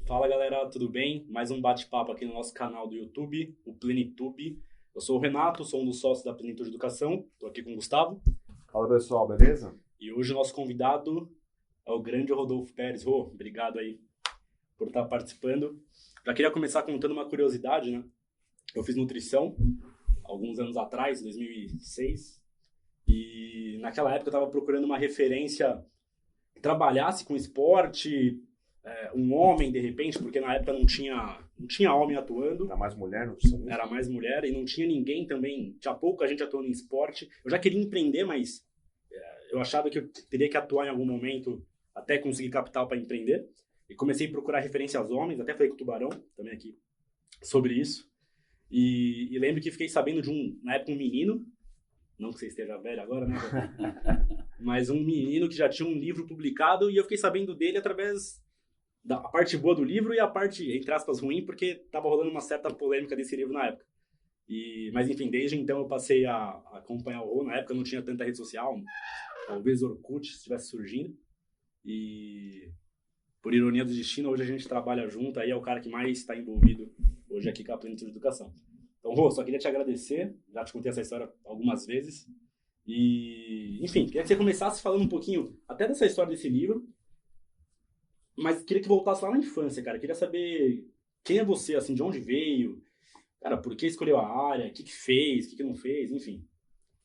Fala galera, tudo bem? Mais um bate-papo aqui no nosso canal do YouTube, o Plenitude. Eu sou o Renato, sou um dos sócios da Plenitude Educação, estou aqui com o Gustavo. Fala pessoal, beleza? E hoje o nosso convidado é o grande Rodolfo Pérez. Rô, obrigado aí por estar participando. Já queria começar contando uma curiosidade, né? Eu fiz nutrição alguns anos atrás, 2006, e naquela época eu estava procurando uma referência que trabalhasse com esporte, um homem de repente, porque na época não tinha homem atuando. Era mais mulher no nutricionista? Era mais mulher e não tinha ninguém também, tinha pouca gente atuando em esporte. Eu já queria empreender, mas eu achava que eu teria que atuar em algum momento até conseguir capital para empreender. E comecei a procurar referências homens, até falei com o Tubarão também aqui sobre isso. E lembro que fiquei sabendo de na época, um menino, não que você esteja velho agora, né? Mas um menino que já tinha um livro publicado e eu fiquei sabendo dele através da parte boa do livro e a parte, entre aspas, ruim, porque estava rolando uma certa polêmica desse livro na época. Mas enfim, desde então eu passei a acompanhar o Rô. Na época não tinha tanta rede social, talvez Orkut estivesse surgindo. E por ironia do destino, hoje a gente trabalha junto, aí é o cara que mais está envolvido hoje aqui com a Plenitude Educação. Então, Rô, só queria te agradecer, já te contei essa história algumas vezes. E, enfim, queria que você começasse falando um pouquinho até dessa história desse livro, mas queria que voltasse lá na infância, cara. Queria saber quem é você, assim, de onde veio, cara, por que escolheu a área, o que fez, o que não fez, enfim.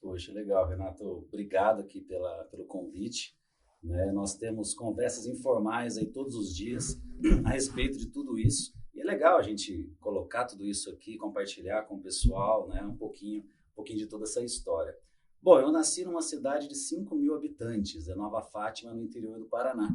Poxa, legal, Renato. Obrigado aqui pelo convite. Né? Nós temos conversas informais aí todos os dias a respeito de tudo isso. E é legal a gente colocar tudo isso aqui, compartilhar com o pessoal, né? um pouquinho de toda essa história. Bom, eu nasci numa cidade de 5.000 habitantes, é Nova Fátima, no interior do Paraná.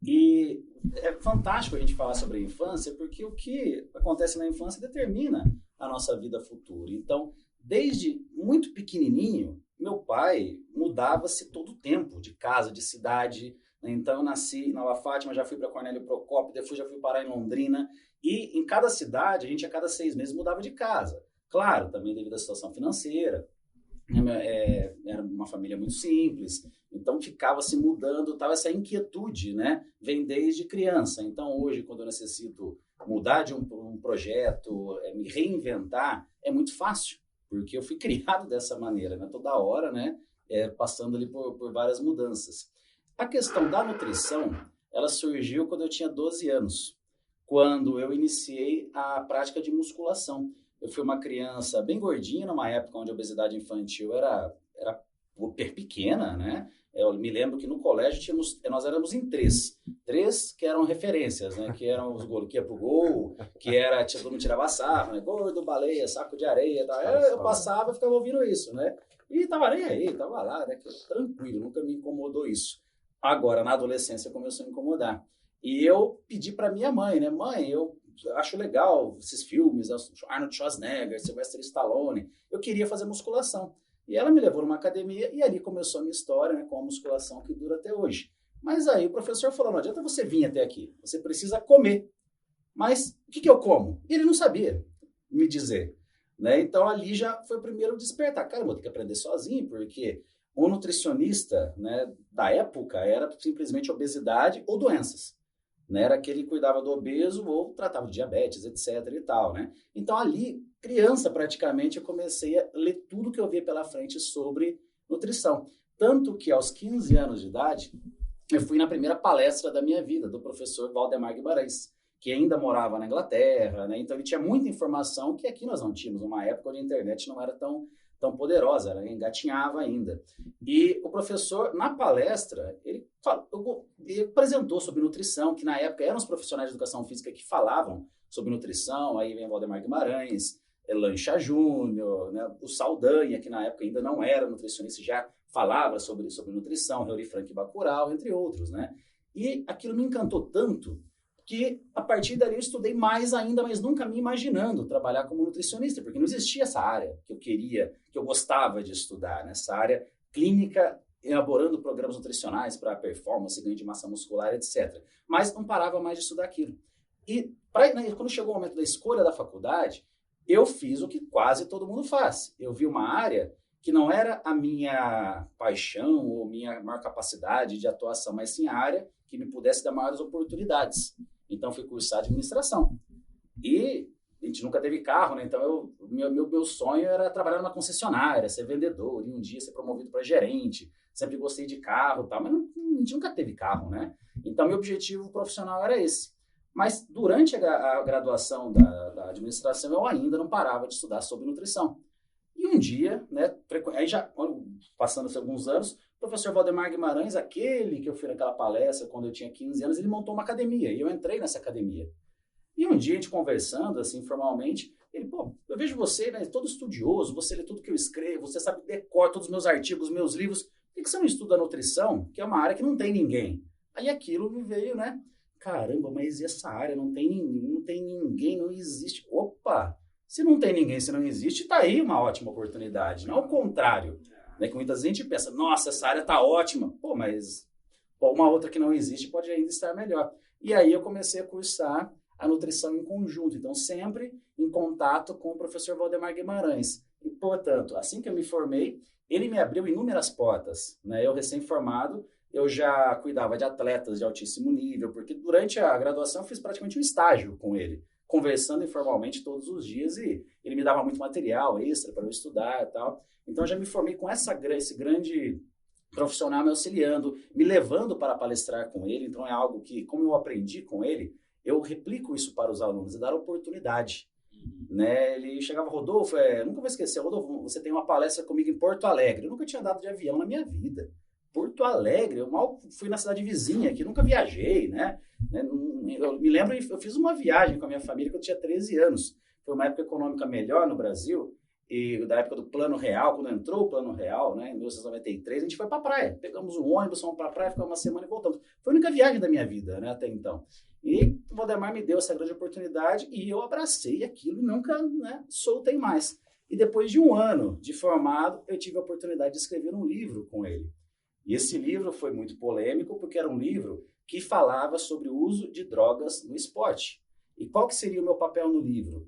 E é fantástico a gente falar sobre a infância, porque o que acontece na infância determina a nossa vida futura. Então, desde muito pequenininho, meu pai mudava-se todo o tempo, de casa, de cidade. Então, eu nasci em Nova Fátima, já fui para Cornélio Procópio, depois já fui parar em Londrina. E em cada cidade, a gente a cada 6 meses mudava de casa. Claro, também devido à situação financeira. Era uma família muito simples, então ficava se mudando, tal, essa inquietude, né, vem desde criança. Então hoje, quando eu necessito mudar de um projeto, me reinventar, é muito fácil, porque eu fui criado dessa maneira, né, toda hora, né, passando ali por várias mudanças. A questão da nutrição, ela surgiu quando eu tinha 12 anos, quando eu iniciei a prática de musculação. Eu fui uma criança bem gordinha, numa época onde a obesidade infantil era pequena, né? Eu me lembro que no colégio nós éramos em três que eram referências, né? Que eram os golos que ia pro gol, que era, todo mundo tirava sarro, né? Gordo, baleia, saco de areia, tal. Eu passava e ficava ouvindo isso, né? E tava nem aí, tava lá, né? Tranquilo, nunca me incomodou isso. Agora, na adolescência, começou a incomodar. E eu pedi para minha mãe, né? Mãe, eu acho legal esses filmes, Arnold Schwarzenegger, Sylvester Stallone. Eu queria fazer musculação. E ela me levou numa academia e ali começou a minha história, né, com a musculação que dura até hoje. Mas aí o professor falou, não adianta você vir até aqui, você precisa comer. Mas o que eu como? E ele não sabia me dizer. Né? Então ali já foi o primeiro despertar. Cara, eu vou ter que aprender sozinho, porque o nutricionista, né, da época era simplesmente obesidade ou doenças. Né? Era aquele que cuidava do obeso ou tratava de diabetes, etc. e tal, né? Então ali, criança praticamente, eu comecei a ler tudo que eu via pela frente sobre nutrição. Tanto que aos 15 anos de idade, eu fui na primeira palestra da minha vida, do professor Valdemar Guimarães, que ainda morava na Inglaterra, né? Então ele tinha muita informação que aqui nós não tínhamos, uma época onde a internet não era tão poderosa, ela engatinhava ainda. E o professor, na palestra, ele apresentou sobre nutrição, que na época eram os profissionais de educação física que falavam sobre nutrição, aí vem Valdemar Guimarães, Lancha Júnior, né, o Saldanha, que na época ainda não era nutricionista, já falava sobre nutrição, Reuri Frank Bacurau, entre outros, né? E aquilo me encantou tanto que a partir dali eu estudei mais ainda, mas nunca me imaginando trabalhar como nutricionista, porque não existia essa área que eu queria, que eu gostava de estudar, nessa área clínica, elaborando programas nutricionais para performance, ganho de massa muscular, etc. Mas não parava mais de estudar aquilo. E quando chegou o momento da escolha da faculdade, eu fiz o que quase todo mundo faz. Eu vi uma área que não era a minha paixão ou minha maior capacidade de atuação, mas sim a área que me pudesse dar maiores oportunidades. Então, fui cursar administração. E a gente nunca teve carro, né? Então, meu sonho era trabalhar numa concessionária, ser vendedor, e um dia ser promovido para gerente. Sempre gostei de carro e tal, mas a gente nunca teve carro, né? Então, meu objetivo profissional era esse. Mas, durante a graduação da administração, eu ainda não parava de estudar sobre nutrição. E um dia, né, aí já passando alguns anos, o professor Valdemar Guimarães, aquele que eu fui naquela palestra quando eu tinha 15 anos, ele montou uma academia, e eu entrei nessa academia. E um dia, a gente conversando, assim, informalmente, ele, pô, eu vejo você, né, todo estudioso, você lê tudo que eu escrevo, você sabe decora todos os meus artigos, meus livros, por que você não estuda nutrição, que é uma área que não tem ninguém? Aí aquilo me veio, né, caramba, mas e essa área? Não tem ninguém, não existe. Opa! Se não tem ninguém, se não existe, tá aí uma ótima oportunidade. Não é o contrário. Né? Que muitas vezes a gente pensa, nossa, essa área tá ótima. Pô, mas uma outra que não existe pode ainda estar melhor. E aí eu comecei a cursar a nutrição em conjunto. Então, sempre em contato com o professor Valdemar Guimarães. E, portanto, assim que eu me formei, ele me abriu inúmeras portas. Né? Eu, recém-formado, eu já cuidava de atletas de altíssimo nível, porque durante a graduação eu fiz praticamente um estágio com ele, conversando informalmente todos os dias, e ele me dava muito material extra para eu estudar e tal. Então, eu já me formei com esse grande profissional me auxiliando, me levando para palestrar com ele. Então, é algo que, como eu aprendi com ele, eu replico isso para os alunos, e dar oportunidade. Né? Ele chegava, Rodolfo, nunca vou esquecer, Rodolfo, você tem uma palestra comigo em Porto Alegre. Eu nunca tinha andado de avião na minha vida. Porto Alegre, eu mal fui na cidade vizinha, que nunca viajei, né? Eu me lembro, eu fiz uma viagem com a minha família quando eu tinha 13 anos. Foi uma época econômica melhor no Brasil, e da época do Plano Real, quando entrou o Plano Real, né, em 1993, a gente foi para a praia. Pegamos um ônibus, fomos para a praia, ficamos uma semana e voltamos. Foi a única viagem da minha vida, né, até então. E o Valdemar me deu essa grande oportunidade e eu abracei aquilo e nunca, né, soltei mais. E depois de um ano de formado, eu tive a oportunidade de escrever um livro com ele. E esse livro foi muito polêmico, porque era um livro que falava sobre o uso de drogas no esporte. E qual que seria o meu papel no livro?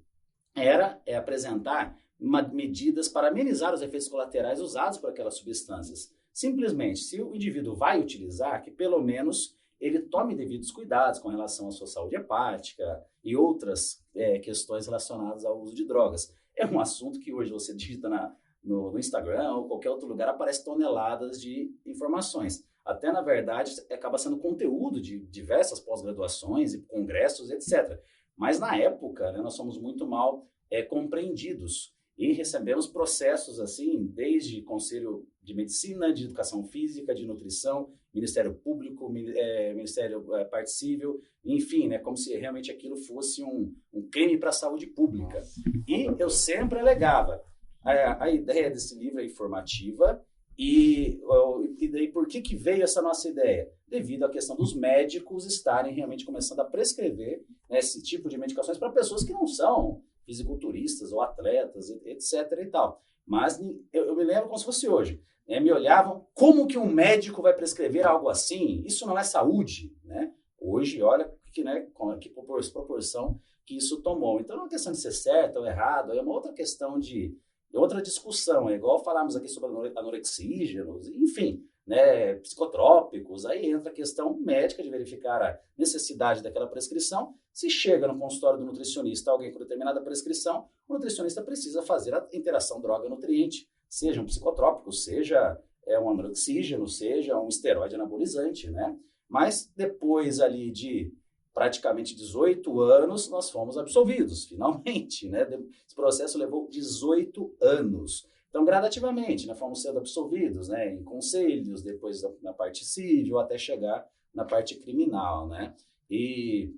Era apresentar medidas para amenizar os efeitos colaterais usados por aquelas substâncias. Simplesmente, se o indivíduo vai utilizar, que pelo menos ele tome devidos cuidados com relação à sua saúde hepática e outras questões relacionadas ao uso de drogas. É um assunto que hoje você digita no Instagram ou qualquer outro lugar, aparece toneladas de informações. Até, na verdade, acaba sendo conteúdo de diversas pós-graduações e congressos, etc. Mas, na época, né, nós somos muito mal compreendidos e recebemos processos assim, desde Conselho de Medicina, de Educação Física, de Nutrição, Ministério Público, Ministério Parte Civil, enfim, né, como se realmente aquilo fosse um crime para a saúde pública. E eu sempre alegava, a ideia desse livro é informativa. E daí por que veio essa nossa ideia? Devido à questão dos médicos estarem realmente começando a prescrever, né, esse tipo de medicações para pessoas que não são fisiculturistas ou atletas, etc. e tal. Mas eu me lembro como se fosse hoje. Né, me olhavam, como que um médico vai prescrever algo assim? Isso não é saúde, né? Hoje, olha que proporção que isso tomou. Então, não é uma questão de ser certo ou errado, é uma outra questão outra discussão, é igual falarmos aqui sobre anorexígenos, enfim, né, psicotrópicos, aí entra a questão médica de verificar a necessidade daquela prescrição. Se chega no consultório do nutricionista alguém com determinada prescrição, o nutricionista precisa fazer a interação droga-nutriente, seja um psicotrópico, seja um anorexígeno, seja um esteroide anabolizante, né? Mas depois ali de praticamente 18 anos, nós fomos absolvidos, finalmente, né? Esse processo levou 18 anos. Então, gradativamente, né, fomos sendo absolvidos, né, em conselhos, depois na parte civil, até chegar na parte criminal, né? E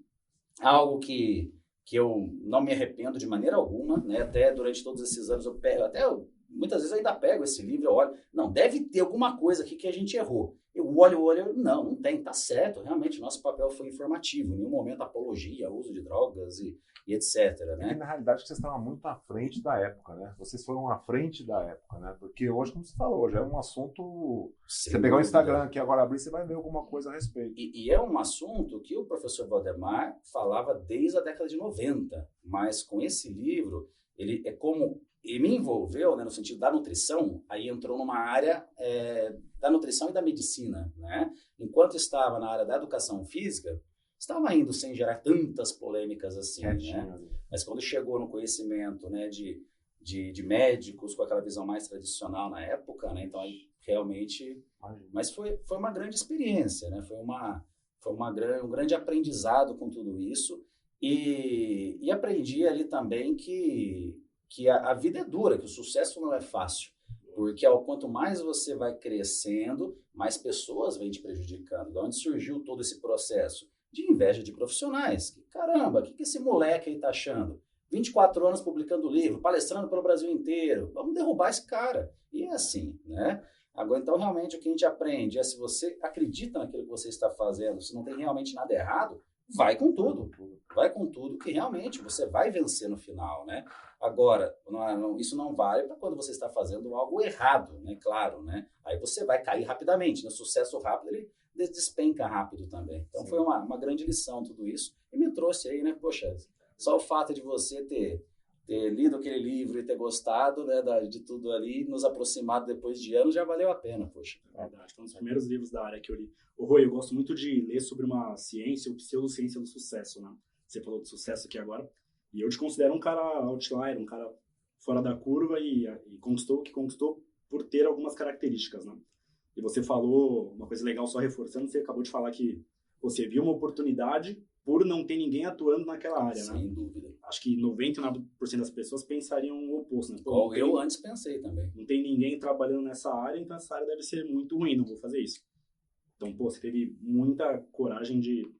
algo que eu não me arrependo de maneira alguma, né? Até durante todos esses anos eu pego, muitas vezes eu ainda pego esse livro, eu olho, não, deve ter alguma coisa aqui que a gente errou. Eu olho, não tem, tá certo, realmente, nosso papel foi informativo, em nenhum momento apologia, uso de drogas e etc, né? E na realidade vocês estavam muito à frente da época, né? Vocês foram à frente da época, né? Porque hoje, como você falou, já é um assunto... Você pegar o Instagram aqui agora, abrir, você vai ver alguma coisa a respeito. E é um assunto que o professor Valdemar falava desde a década de 90, mas com esse livro, ele é como E me envolveu, né, no sentido da nutrição, aí entrou numa área da nutrição e da medicina, né? Enquanto estava na área da educação física, estava indo sem gerar tantas polêmicas assim, né? Mas quando chegou no conhecimento, né, de médicos com aquela visão mais tradicional na época, né? Então aí realmente, mas foi uma grande experiência, né? Foi um grande aprendizado com tudo isso e aprendi ali também que a vida é dura, que o sucesso não é fácil, porque quanto mais você vai crescendo, mais pessoas vêm te prejudicando. De onde surgiu todo esse processo? De inveja de profissionais. Caramba, o que esse moleque aí tá achando? 24 anos publicando livro, palestrando pelo Brasil inteiro. Vamos derrubar esse cara. E é assim, né? Agora, então, realmente, o que a gente aprende é se você acredita naquilo que você está fazendo, se não tem realmente nada errado, vai com tudo. Vai com tudo que realmente você vai vencer no final, né? Agora, isso não vale para quando você está fazendo algo errado, né? Claro, né? Aí você vai cair rapidamente. No sucesso rápido, ele despenca rápido também. Então, foi uma grande lição tudo isso. E me trouxe aí, né? Poxa, só o fato de você ter lido aquele livro e ter gostado, né, de tudo ali, nos aproximado depois de anos, já valeu a pena, poxa. É verdade, foi um dos primeiros livros da área que eu li. Rui, eu gosto muito de ler sobre uma ciência, ou pseudociência do sucesso, né? Você falou de sucesso aqui agora, e eu te considero um cara outlier, um cara fora da curva e conquistou o que conquistou por ter algumas características, né? E você falou uma coisa legal, só reforçando, você acabou de falar que você viu uma oportunidade por não ter ninguém atuando naquela área, né? Sem dúvida. Acho que 99% das pessoas pensariam o oposto, né? Pô, eu antes pensei também. Não tem ninguém trabalhando nessa área, então essa área deve ser muito ruim, não vou fazer isso. Então, pô, você teve muita coragem de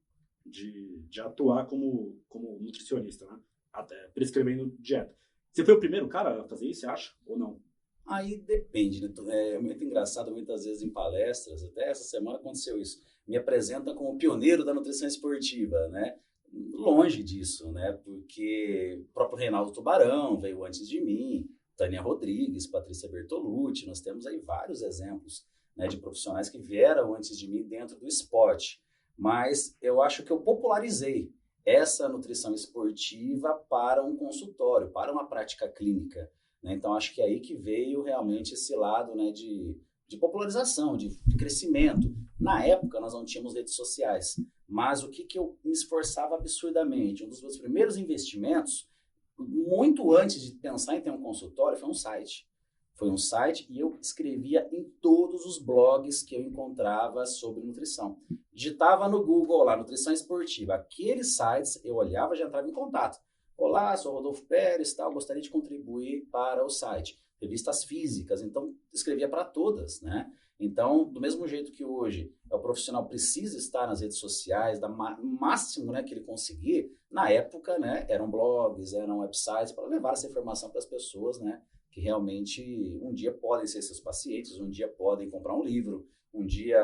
atuar como nutricionista, né? Até prescrevendo dieta. Você foi o primeiro cara a fazer isso, você acha? Ou não? Aí depende, né? É muito engraçado, muitas vezes em palestras, até essa semana aconteceu isso. Me apresenta como pioneiro da nutrição esportiva, né? Longe disso, né? Porque o próprio Reinaldo Tubarão veio antes de mim, Tânia Rodrigues, Patrícia Bertolucci, nós temos aí vários exemplos, né, de profissionais que vieram antes de mim dentro do esporte. Mas eu acho que eu popularizei essa nutrição esportiva para um consultório, para uma prática clínica, né? Então, acho que é aí que veio realmente esse lado, né, de popularização, de crescimento. Na época, nós não tínhamos redes sociais, mas o que eu me esforçava absurdamente? Um dos meus primeiros investimentos, muito antes de pensar em ter um consultório, foi um site. Foi um site e eu escrevia em todos os blogs que eu encontrava sobre nutrição. Digitava no Google lá, nutrição esportiva. Aqueles sites eu olhava e já entrava em contato. Olá, sou Rodolfo Pérez, tal, gostaria de contribuir para o site. Revistas físicas, então escrevia para todas, né? Então, do mesmo jeito que hoje o profissional precisa estar nas redes sociais, dar o máximo, né, que ele conseguir, na época, né, eram blogs, eram websites para levar essa informação para as pessoas, né, que realmente um dia podem ser seus pacientes, um dia podem comprar um livro, um dia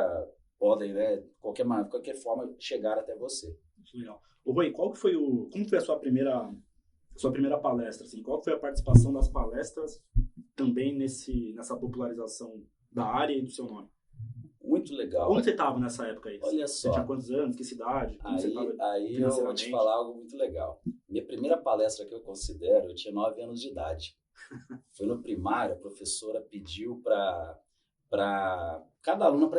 podem, né, qualquer forma, chegar até você. Muito legal. Ô, Rui, como foi a sua primeira palestra? Assim? Qual foi a participação das palestras também nessa popularização da área e do seu nome? Muito legal. Onde você estava nessa época aí? Olha só. Você tinha quantos anos? Que cidade? Aí eu vou te falar algo muito legal. Minha primeira palestra que eu considero, eu tinha 9 anos de idade. Foi no primário, a professora pediu para cada aluno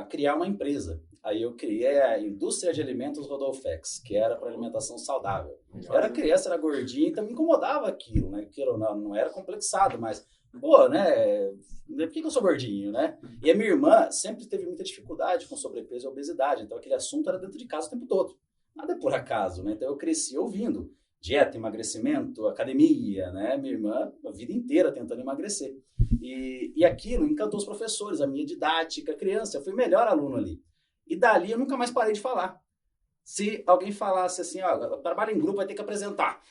criar uma empresa. Aí eu criei a Indústria de Alimentos Rodolfex, que era para alimentação saudável. Eu era criança, era gordinho, então me incomodava aquilo, né? Aquilo não era complexado, mas, pô, né? Por que eu sou gordinho, né? E a minha irmã sempre teve muita dificuldade com sobrepeso e obesidade, então aquele assunto era dentro de casa o tempo todo. Nada é por acaso, né? Então eu cresci ouvindo dieta, emagrecimento, academia, né? Minha irmã, a vida inteira tentando emagrecer. E aquilo encantou os professores, a minha didática, criança, eu fui o melhor aluno ali. E dali eu nunca mais parei de falar. Se alguém falasse assim, ó, trabalho em grupo, vai ter que apresentar.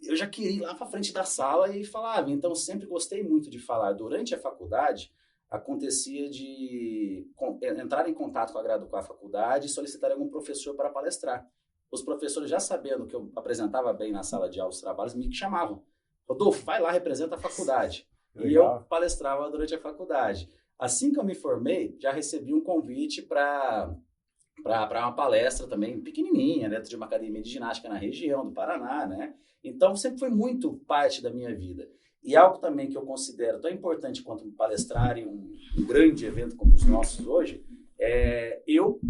Eu já queria ir lá para frente da sala e falava. Então, sempre gostei muito de falar. Durante a faculdade, acontecia de entrar em contato com a faculdade e solicitar algum professor para palestrar. Os professores, já sabendo que eu apresentava bem na sala de aula os trabalhos, me chamavam. Rodolfo, vai lá, representa a faculdade. Legal. E eu palestrava durante a faculdade. Assim que eu me formei, já recebi um convite para uma palestra também pequenininha, dentro de uma academia de ginástica na região do Paraná, né? Então, sempre foi muito parte da minha vida. E algo também que eu considero tão importante quanto palestrar em um grande evento como os nossos hoje, eu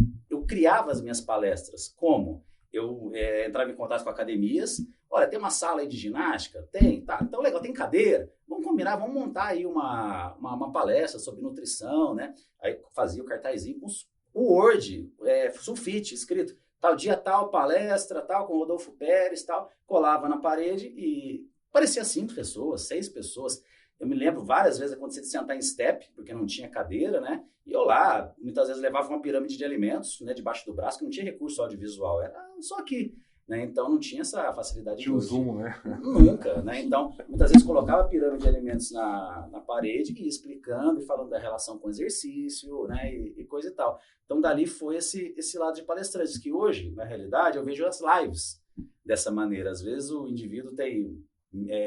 criava as minhas palestras. Como? Eu entrava em contato com academias. Olha, tem uma sala aí de ginástica? Tem, tá. Então, legal, tem cadeira? Vamos combinar, vamos montar aí uma palestra sobre nutrição, né? Aí fazia o cartazinho com o Word, sulfite, escrito. Tal dia, tal, palestra, tal, com Rodolfo Pérez, tal. Colava na parede e parecia 5 pessoas, 6 pessoas. Eu me lembro várias vezes acontecia de sentar em step, porque não tinha cadeira, né? E eu lá, muitas vezes levava uma pirâmide de alimentos, né, debaixo do braço, que não tinha recurso audiovisual, era só aqui, né? Então não tinha essa facilidade de Tinha o zoom, né? Nunca, né? Então, muitas vezes colocava a pirâmide de alimentos na parede e ia explicando e falando da relação com o exercício, né? E coisa e tal. Então, dali foi esse lado de palestrantes, que hoje, na realidade, eu vejo as lives dessa maneira. Às vezes o indivíduo tem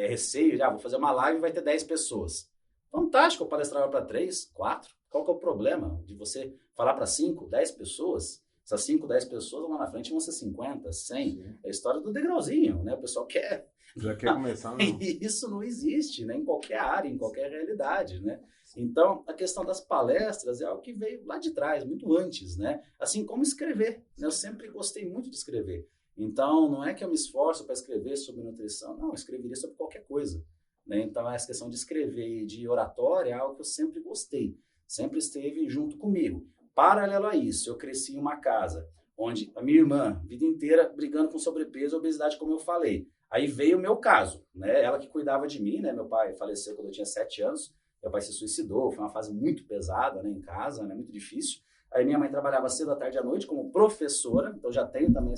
receio, vou fazer uma live e vai ter 10 pessoas. Fantástico, eu palestrava para 3, 4. Qual que é o problema de você falar para 5, 10 pessoas? Essas 5, 10 pessoas lá na frente vão ser 50, 100. Sim. É a história do degrauzinho, né? O pessoal quer. Já quer começar, não? E isso não existe, né? Em qualquer área, em qualquer realidade, né? Então, a questão das palestras é algo que veio lá de trás, muito antes, né? Assim como escrever, né? Eu sempre gostei muito de escrever. Então, não é que eu me esforço para escrever sobre nutrição, não, eu escreveria sobre qualquer coisa, né? Então, essa questão de escrever e de oratória é algo que eu sempre gostei, sempre esteve junto comigo. Paralelo a isso, eu cresci em uma casa onde a minha irmã, a vida inteira, brigando com sobrepeso e obesidade, como eu falei. Aí veio o meu caso, né? Ela que cuidava de mim, né? Meu pai faleceu quando eu tinha 7 anos, meu pai se suicidou, foi uma fase muito pesada, né, em casa, né, muito difícil. Aí minha mãe trabalhava cedo, à tarde e à noite como professora, então já tenho também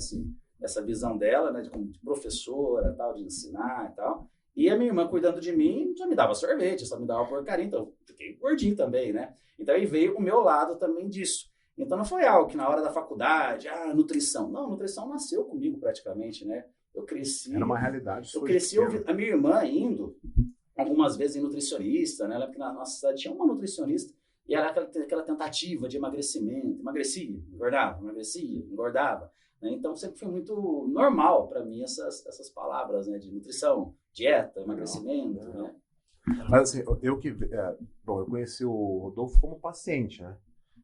essa visão dela, né, como professora, tal, de ensinar e tal. E a minha irmã cuidando de mim só me dava sorvete, só me dava porcaria, então fiquei gordinho também, né? Então aí veio o meu lado também disso. Então não foi algo que na hora da faculdade, nutrição. Não, nutrição nasceu comigo praticamente, né? Eu cresci... Era uma realidade. Eu cresci ouvindo a minha irmã indo algumas vezes em nutricionista, né? Porque na nossa cidade tinha uma nutricionista e era aquela tentativa de emagrecimento. Emagrecia, engordava, emagrecia, engordava. Né? Então sempre foi muito normal para mim essas palavras, né? De nutrição, dieta, emagrecimento, né? Mas assim, eu conheci o Rodolfo como paciente, né?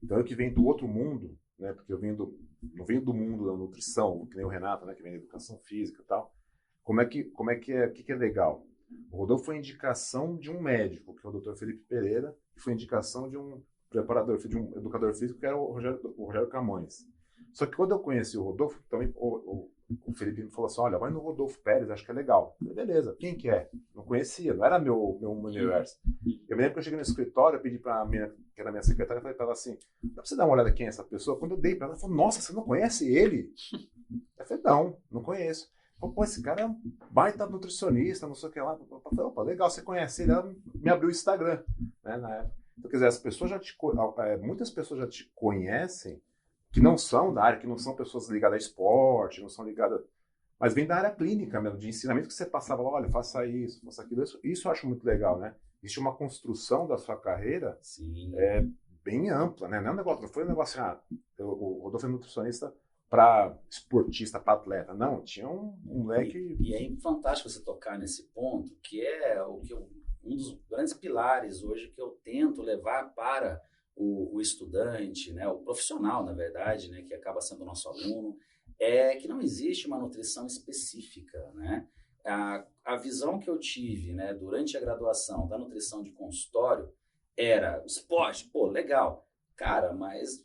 Então eu que venho do outro mundo, né? Porque eu não venho do mundo da nutrição, que nem o Renato, né? Que vem da educação física e tal. Como é que é, o que é legal? O Rodolfo foi indicação de um médico, que é o Dr. Felipe Pereira, e foi indicação de um preparador, de um educador físico, que era o Rogério Camões. Só que quando eu conheci o Rodolfo, também o Felipe me falou assim, olha, vai no Rodolfo Pérez, acho que é legal. Eu falei, beleza, quem que é? Não conhecia, não era meu universo. Eu me lembro que eu cheguei no escritório, eu pedi para a minha, que era minha secretária, eu falei para ela assim, dá para você dar uma olhada quem é essa pessoa? Quando eu dei para ela, ela falou, nossa, você não conhece ele? Eu falei, não conheço. Pô, esse cara é um baita nutricionista, não sei o que lá. Eu falei, opa, legal, você conhece ele? Ela me abriu o Instagram, né, na época. Então, quer dizer, as pessoas muitas pessoas já te conhecem, que não são da área, que não são pessoas ligadas a esporte, não são ligadas... Mas vem da área clínica mesmo, de ensinamento que você passava lá, olha, faça isso, faça aquilo. Isso eu acho muito legal, né? Existe uma construção da sua carreira bem ampla, né? Não é um negócio, não foi um negócio assim, o Rodolfo é nutricionista para esportista, para atleta. Não, tinha um leque... E é fantástico você tocar nesse ponto, que é um dos grandes pilares hoje que eu tento levar para o estudante, né, o profissional, na verdade, né, que acaba sendo o nosso aluno, é que não existe uma nutrição específica, né? A visão que eu tive, né, durante a graduação da nutrição de consultório era esporte, pô, legal, cara, mas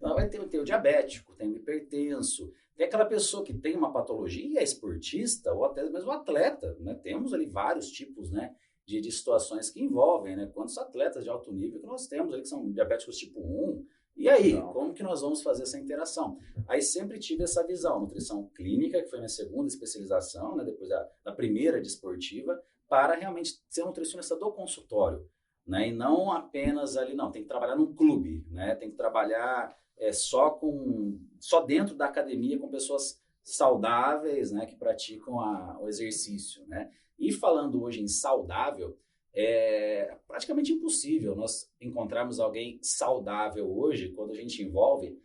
vai ter o diabético, tem o hipertenso, tem aquela pessoa que tem uma patologia e é esportista, ou até mesmo atleta, né? Temos ali vários tipos, né, de situações que envolvem, né? Quantos atletas de alto nível que nós temos ali que são diabéticos tipo 1, e aí, como que nós vamos fazer essa interação? Aí sempre tive essa visão, nutrição clínica, que foi minha segunda especialização, né? Depois da primeira de esportiva, para realmente ser nutricionista do consultório, né? E não apenas ali, não, tem que trabalhar num clube, né? Tem que trabalhar só dentro da academia com pessoas saudáveis, né? Que praticam o exercício, né? E falando hoje em saudável, é praticamente impossível nós encontrarmos alguém saudável hoje quando a gente envolve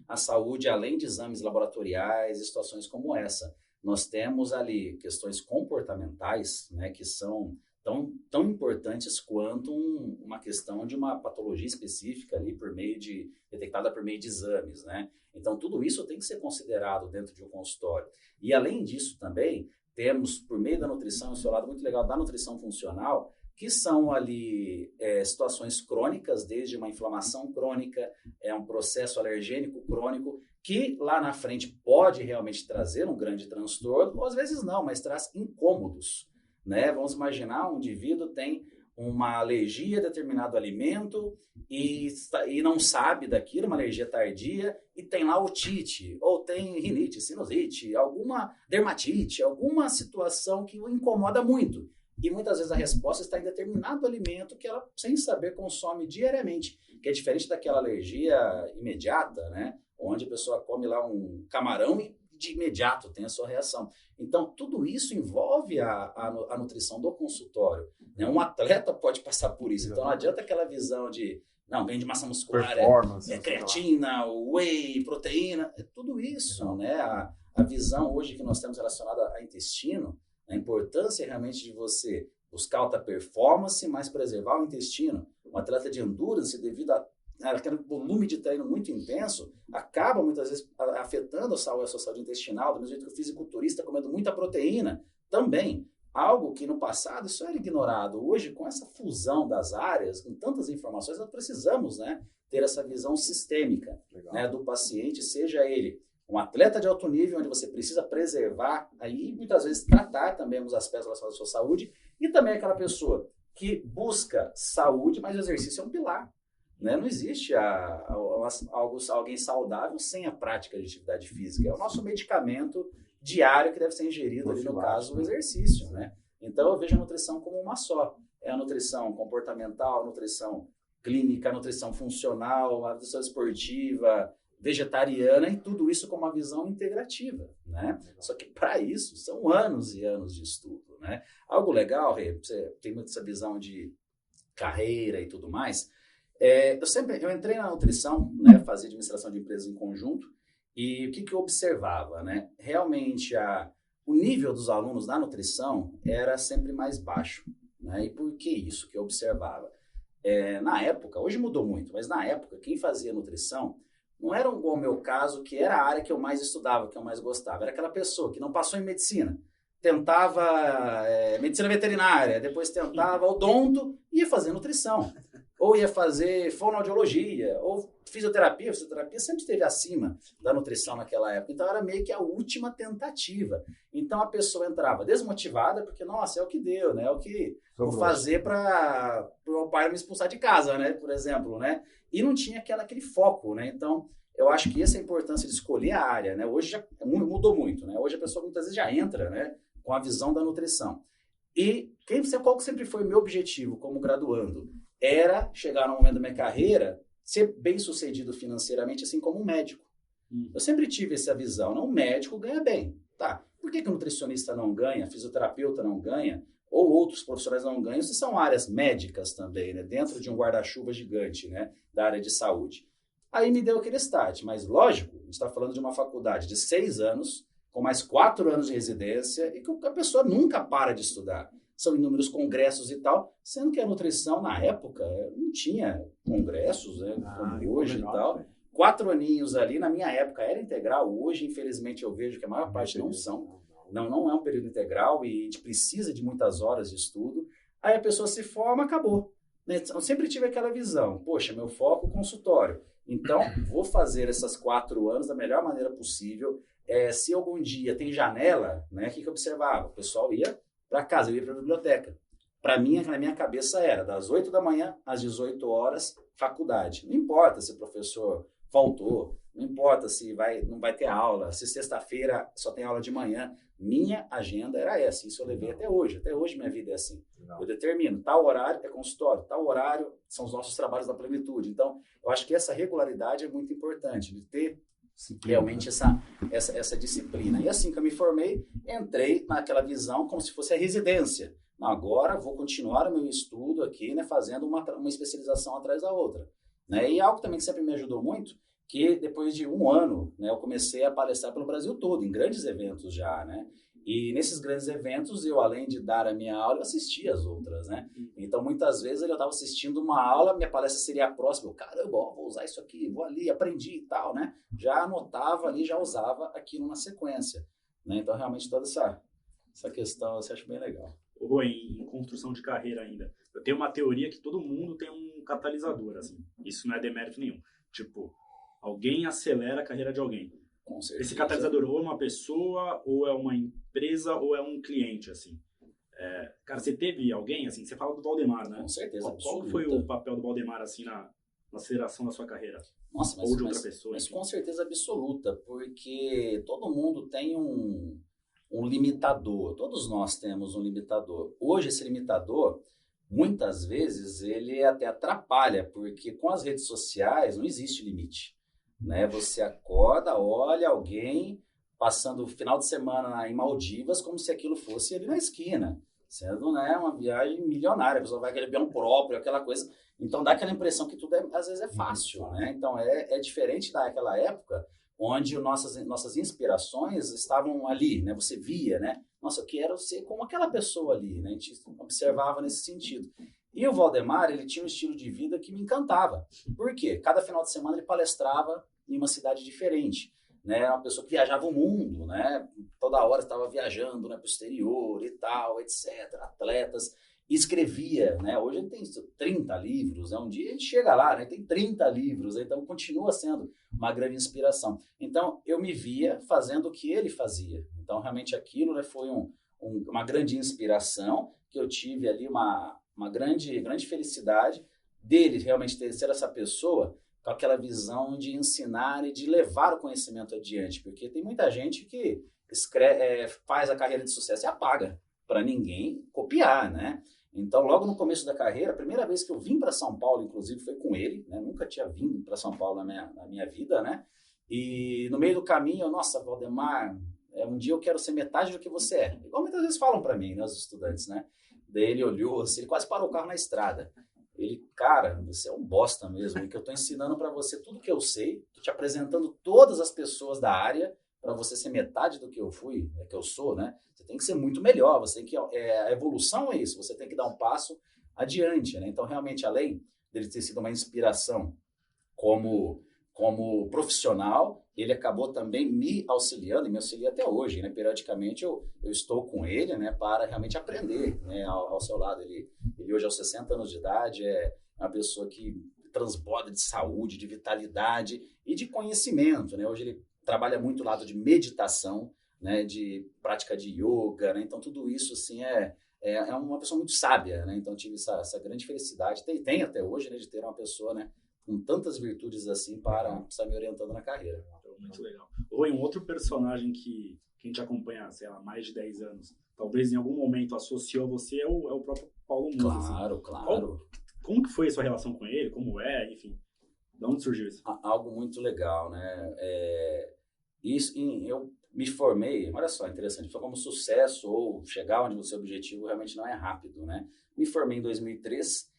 a saúde além de exames laboratoriais e situações como essa. Nós temos ali questões comportamentais, né, que são tão importantes quanto uma questão de uma patologia específica ali detectada por meio de exames, né? Então, tudo isso tem que ser considerado dentro de um consultório. E, além disso, também, temos, por meio da nutrição, o seu lado muito legal da nutrição funcional, que são ali situações crônicas, desde uma inflamação crônica, um processo alergênico crônico, que lá na frente pode realmente trazer um grande transtorno, ou às vezes não, mas traz incômodos, né? Vamos imaginar um indivíduo tem uma alergia a determinado alimento e não sabe daquilo, uma alergia tardia, e tem lá otite, ou tem rinite, sinusite, alguma dermatite, alguma situação que o incomoda muito. E muitas vezes a resposta está em determinado alimento que ela, sem saber, consome diariamente, que é diferente daquela alergia imediata, né? Onde a pessoa come lá um camarão e de imediato tem a sua reação. Então, tudo isso envolve a nutrição do consultório, né? Um atleta pode passar por isso. Então, não adianta aquela visão de ganho de massa muscular, creatina, whey, proteína, tudo isso, né? A visão hoje que nós temos relacionada ao intestino, a importância realmente de você buscar alta performance, mas preservar o intestino. Um atleta de endurance, devido aquele volume de treino muito intenso, acaba muitas vezes afetando a sua saúde intestinal, do mesmo jeito que o fisiculturista comendo muita proteína, também. Algo que no passado isso era ignorado. Hoje, com essa fusão das áreas, com tantas informações, nós precisamos, né, ter essa visão sistêmica, né, do paciente, seja ele um atleta de alto nível, onde você precisa preservar, aí muitas vezes tratar também os aspectos relacionados à sua saúde, e também aquela pessoa que busca saúde, mas o exercício é um pilar. Né? Não existe alguém saudável sem a prática de atividade física. É o nosso medicamento diário que deve ser ingerido, ali, no caso, o exercício. Né? Então, eu vejo a nutrição como uma só. É a nutrição comportamental, a nutrição clínica, a nutrição funcional, a nutrição esportiva, vegetariana, e tudo isso com uma visão integrativa, né? Só que para isso são anos e anos de estudo, né? Algo legal, Rê, você tem muito essa visão de carreira e tudo mais. Eu entrei na nutrição, né? Fazia administração de empresas em conjunto, e o que eu observava, né? Realmente o nível dos alunos na nutrição era sempre mais baixo, né? E por que isso que eu observava? Na época, hoje mudou muito, mas na época quem fazia nutrição não era igual o meu caso, que era a área que eu mais estudava, que eu mais gostava. Era aquela pessoa que não passou em medicina, tentava medicina veterinária, depois tentava odonto e ia fazer nutrição. Ou ia fazer fonoaudiologia, ou fisioterapia. Fisioterapia sempre esteve acima da nutrição naquela época. Então, era meio que a última tentativa. Então, a pessoa entrava desmotivada, porque, nossa, é o que deu, né? É o que vou fazer para o meu pai me expulsar de casa, né? Por exemplo, né? E não tinha aquele foco, né? Então, eu acho que essa é a importância de escolher a área, né? Hoje já mudou muito, né? Hoje a pessoa muitas vezes já entra, né, com a visão da nutrição. E qual que sempre foi o meu objetivo como graduando? Era chegar no momento da minha carreira, ser bem sucedido financeiramente, assim como um médico. Eu sempre tive essa visão, um médico ganha bem. Tá, por que o nutricionista não ganha, fisioterapeuta não ganha, ou outros profissionais não ganham, se são áreas médicas também, né, dentro de um guarda-chuva gigante, né, da área de saúde? Aí me deu aquele start, mas lógico, a gente está falando de uma faculdade de 6 anos, com mais 4 anos de residência, e que a pessoa nunca para de estudar. São inúmeros congressos e tal, sendo que a nutrição, na época, não tinha congressos, né, como hoje e tal. 4 aninhos ali, na minha época, era integral. Hoje, infelizmente, eu vejo que a maior parte não são. Não é um período integral e a gente precisa de muitas horas de estudo. Aí a pessoa se forma, acabou. Eu sempre tive aquela visão, poxa, meu foco é consultório. Então, vou fazer esses 4 anos da melhor maneira possível. Se algum dia tem janela, né, o que eu observava? O pessoal ia para casa, eu ia para a biblioteca. Para mim, na minha cabeça era das 8 da manhã às 18 horas, faculdade. Não importa se o professor faltou, não importa se não vai ter aula, se sexta-feira só tem aula de manhã. Minha agenda era essa, isso eu levei até hoje. Até hoje minha vida é assim. Eu determino, tal horário é consultório, tal horário são os nossos trabalhos da plenitude. Então, eu acho que essa regularidade é muito importante, de ter realmente essa disciplina. E assim que eu me formei, entrei naquela visão como se fosse a residência. Agora vou continuar o meu estudo aqui, né, fazendo uma especialização atrás da outra. Né? E algo também que sempre me ajudou muito, que depois de 1 ano, né, eu comecei a palestrar pelo Brasil todo, em grandes eventos já, né? E nesses grandes eventos, eu, além de dar a minha aula, eu assistia as outras, né? Então, muitas vezes, eu estava assistindo uma aula, minha palestra seria a próxima. Eu, caramba, ó, vou usar isso aqui, vou ali, aprendi e tal, né? Já anotava ali, já usava aquilo na sequência, né? Então, realmente, toda essa questão, eu acho bem legal. Ou em construção de carreira ainda. Eu tenho uma teoria que todo mundo tem um catalisador, assim. Isso não é demérito nenhum. Tipo, alguém acelera a carreira de alguém. Com certeza. Esse catalisador ou é uma pessoa, ou é uma empresa, ou é um cliente, assim. Cara, você teve alguém, assim, você fala do Valdemar, né? Com certeza, Qual foi o papel do Valdemar, assim, na aceleração da sua carreira? Nossa, ou de outra pessoa? Mas com certeza absoluta, porque todo mundo tem um limitador. Todos nós temos um limitador. Hoje, esse limitador, muitas vezes, ele até atrapalha, porque com as redes sociais não existe limite, né? Você acorda, olha alguém passando o final de semana em Maldivas como se aquilo fosse ali na esquina, sendo, né, uma viagem milionária, a pessoa vai aquele avião próprio, aquela coisa. Então dá aquela impressão que tudo às vezes é fácil, né? Então é diferente daquela época onde nossas inspirações estavam ali, né? Você via, né? Nossa, eu quero ser como aquela pessoa ali, né? A gente observava nesse sentido. E o Valdemar, ele tinha um estilo de vida que me encantava. Por quê? Cada final de semana ele palestrava em uma cidade diferente, né? Era uma pessoa que viajava o mundo, né? Toda hora estava viajando, né, para o exterior e tal, etc. Atletas. Escrevia, né? Hoje ele tem 30 livros, né? Um dia a gente chega lá, né? Tem 30 livros, então continua sendo uma grande inspiração. Então eu me via fazendo o que ele fazia. Então realmente aquilo, né, foi uma grande inspiração, que eu tive ali uma grande felicidade dele realmente ser essa pessoa com aquela visão de ensinar e de levar o conhecimento adiante, porque tem muita gente que faz a carreira de sucesso e apaga para ninguém copiar, né? Então, logo no começo da carreira, a primeira vez que eu vim para São Paulo, inclusive, foi com ele, né? Nunca tinha vindo para São Paulo na minha vida, né? E no meio do caminho, nossa, Valdemar, um dia eu quero ser metade do que você é. Igual muitas vezes falam para mim, né, os estudantes, né? Daí ele olhou, assim, ele quase parou o carro na estrada. Ele, cara, você é um bosta mesmo, que eu estou ensinando para você tudo que eu sei, estou te apresentando todas as pessoas da área, para você ser metade do que eu fui, que eu sou, né? Você tem que ser muito melhor, você tem que... a evolução é isso, você tem que dar um passo adiante, né? Então, realmente, além dele ter sido uma inspiração como profissional, ele acabou também me auxiliando, e me auxilia até hoje, né? Periodicamente eu estou com ele, né, para realmente aprender, né, ao seu lado. Ele hoje, aos 60 anos de idade, é uma pessoa que transborda de saúde, de vitalidade e de conhecimento, né? Hoje ele trabalha muito o lado de meditação, né, de prática de yoga, né? Então tudo isso assim é uma pessoa muito sábia, né? Então eu tive essa grande felicidade, tem até hoje, né, de ter uma pessoa, né, com tantas virtudes assim para estar me orientando na carreira. Muito legal. Ou um outro personagem que a gente acompanha, sei lá, mais de 10 anos, talvez em algum momento associou a você, é o próprio Paulo Musi. Claro, assim. Claro. Como que foi a sua relação com ele? Como enfim? De onde surgiu isso? Algo muito legal, né? Eu me formei, olha só, interessante, foi como sucesso ou chegar onde o seu objetivo realmente não é rápido, né? Me formei em 2003,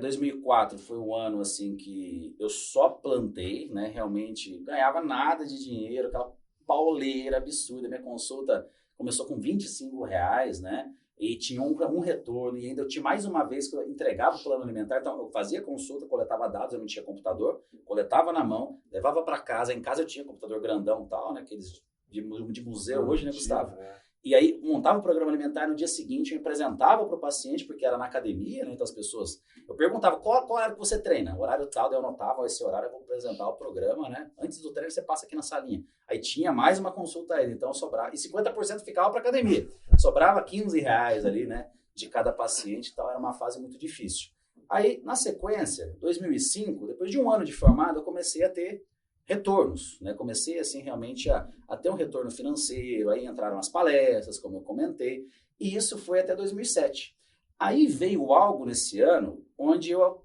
2004 foi um ano assim que eu só plantei, né? Realmente ganhava nada de dinheiro, aquela pauleira absurda. Minha consulta começou com R$25, né? E tinha um retorno, e ainda eu tinha mais uma vez que eu entregava o plano alimentar, então eu fazia consulta, coletava dados, eu não tinha computador, coletava na mão, levava para casa, em casa eu tinha computador grandão e tal, né, aqueles de museu hoje, né, Gustavo? E aí montava o programa alimentar, no dia seguinte eu apresentava para o paciente, porque era na academia, né, então as pessoas, eu perguntava qual horário que você treina, o horário tal, daí eu anotava, esse horário eu vou apresentar o programa, né, antes do treino você passa aqui na salinha. Aí tinha mais uma consulta aí, então sobrava, e 50% ficava para academia, sobrava R$15 ali, né, de cada paciente, então era uma fase muito difícil. Aí, na sequência, 2005, depois de um ano de formado, eu comecei a ter retornos, né? Comecei assim realmente a ter um retorno financeiro, aí entraram as palestras, como eu comentei, e isso foi até 2007. Aí veio algo nesse ano onde eu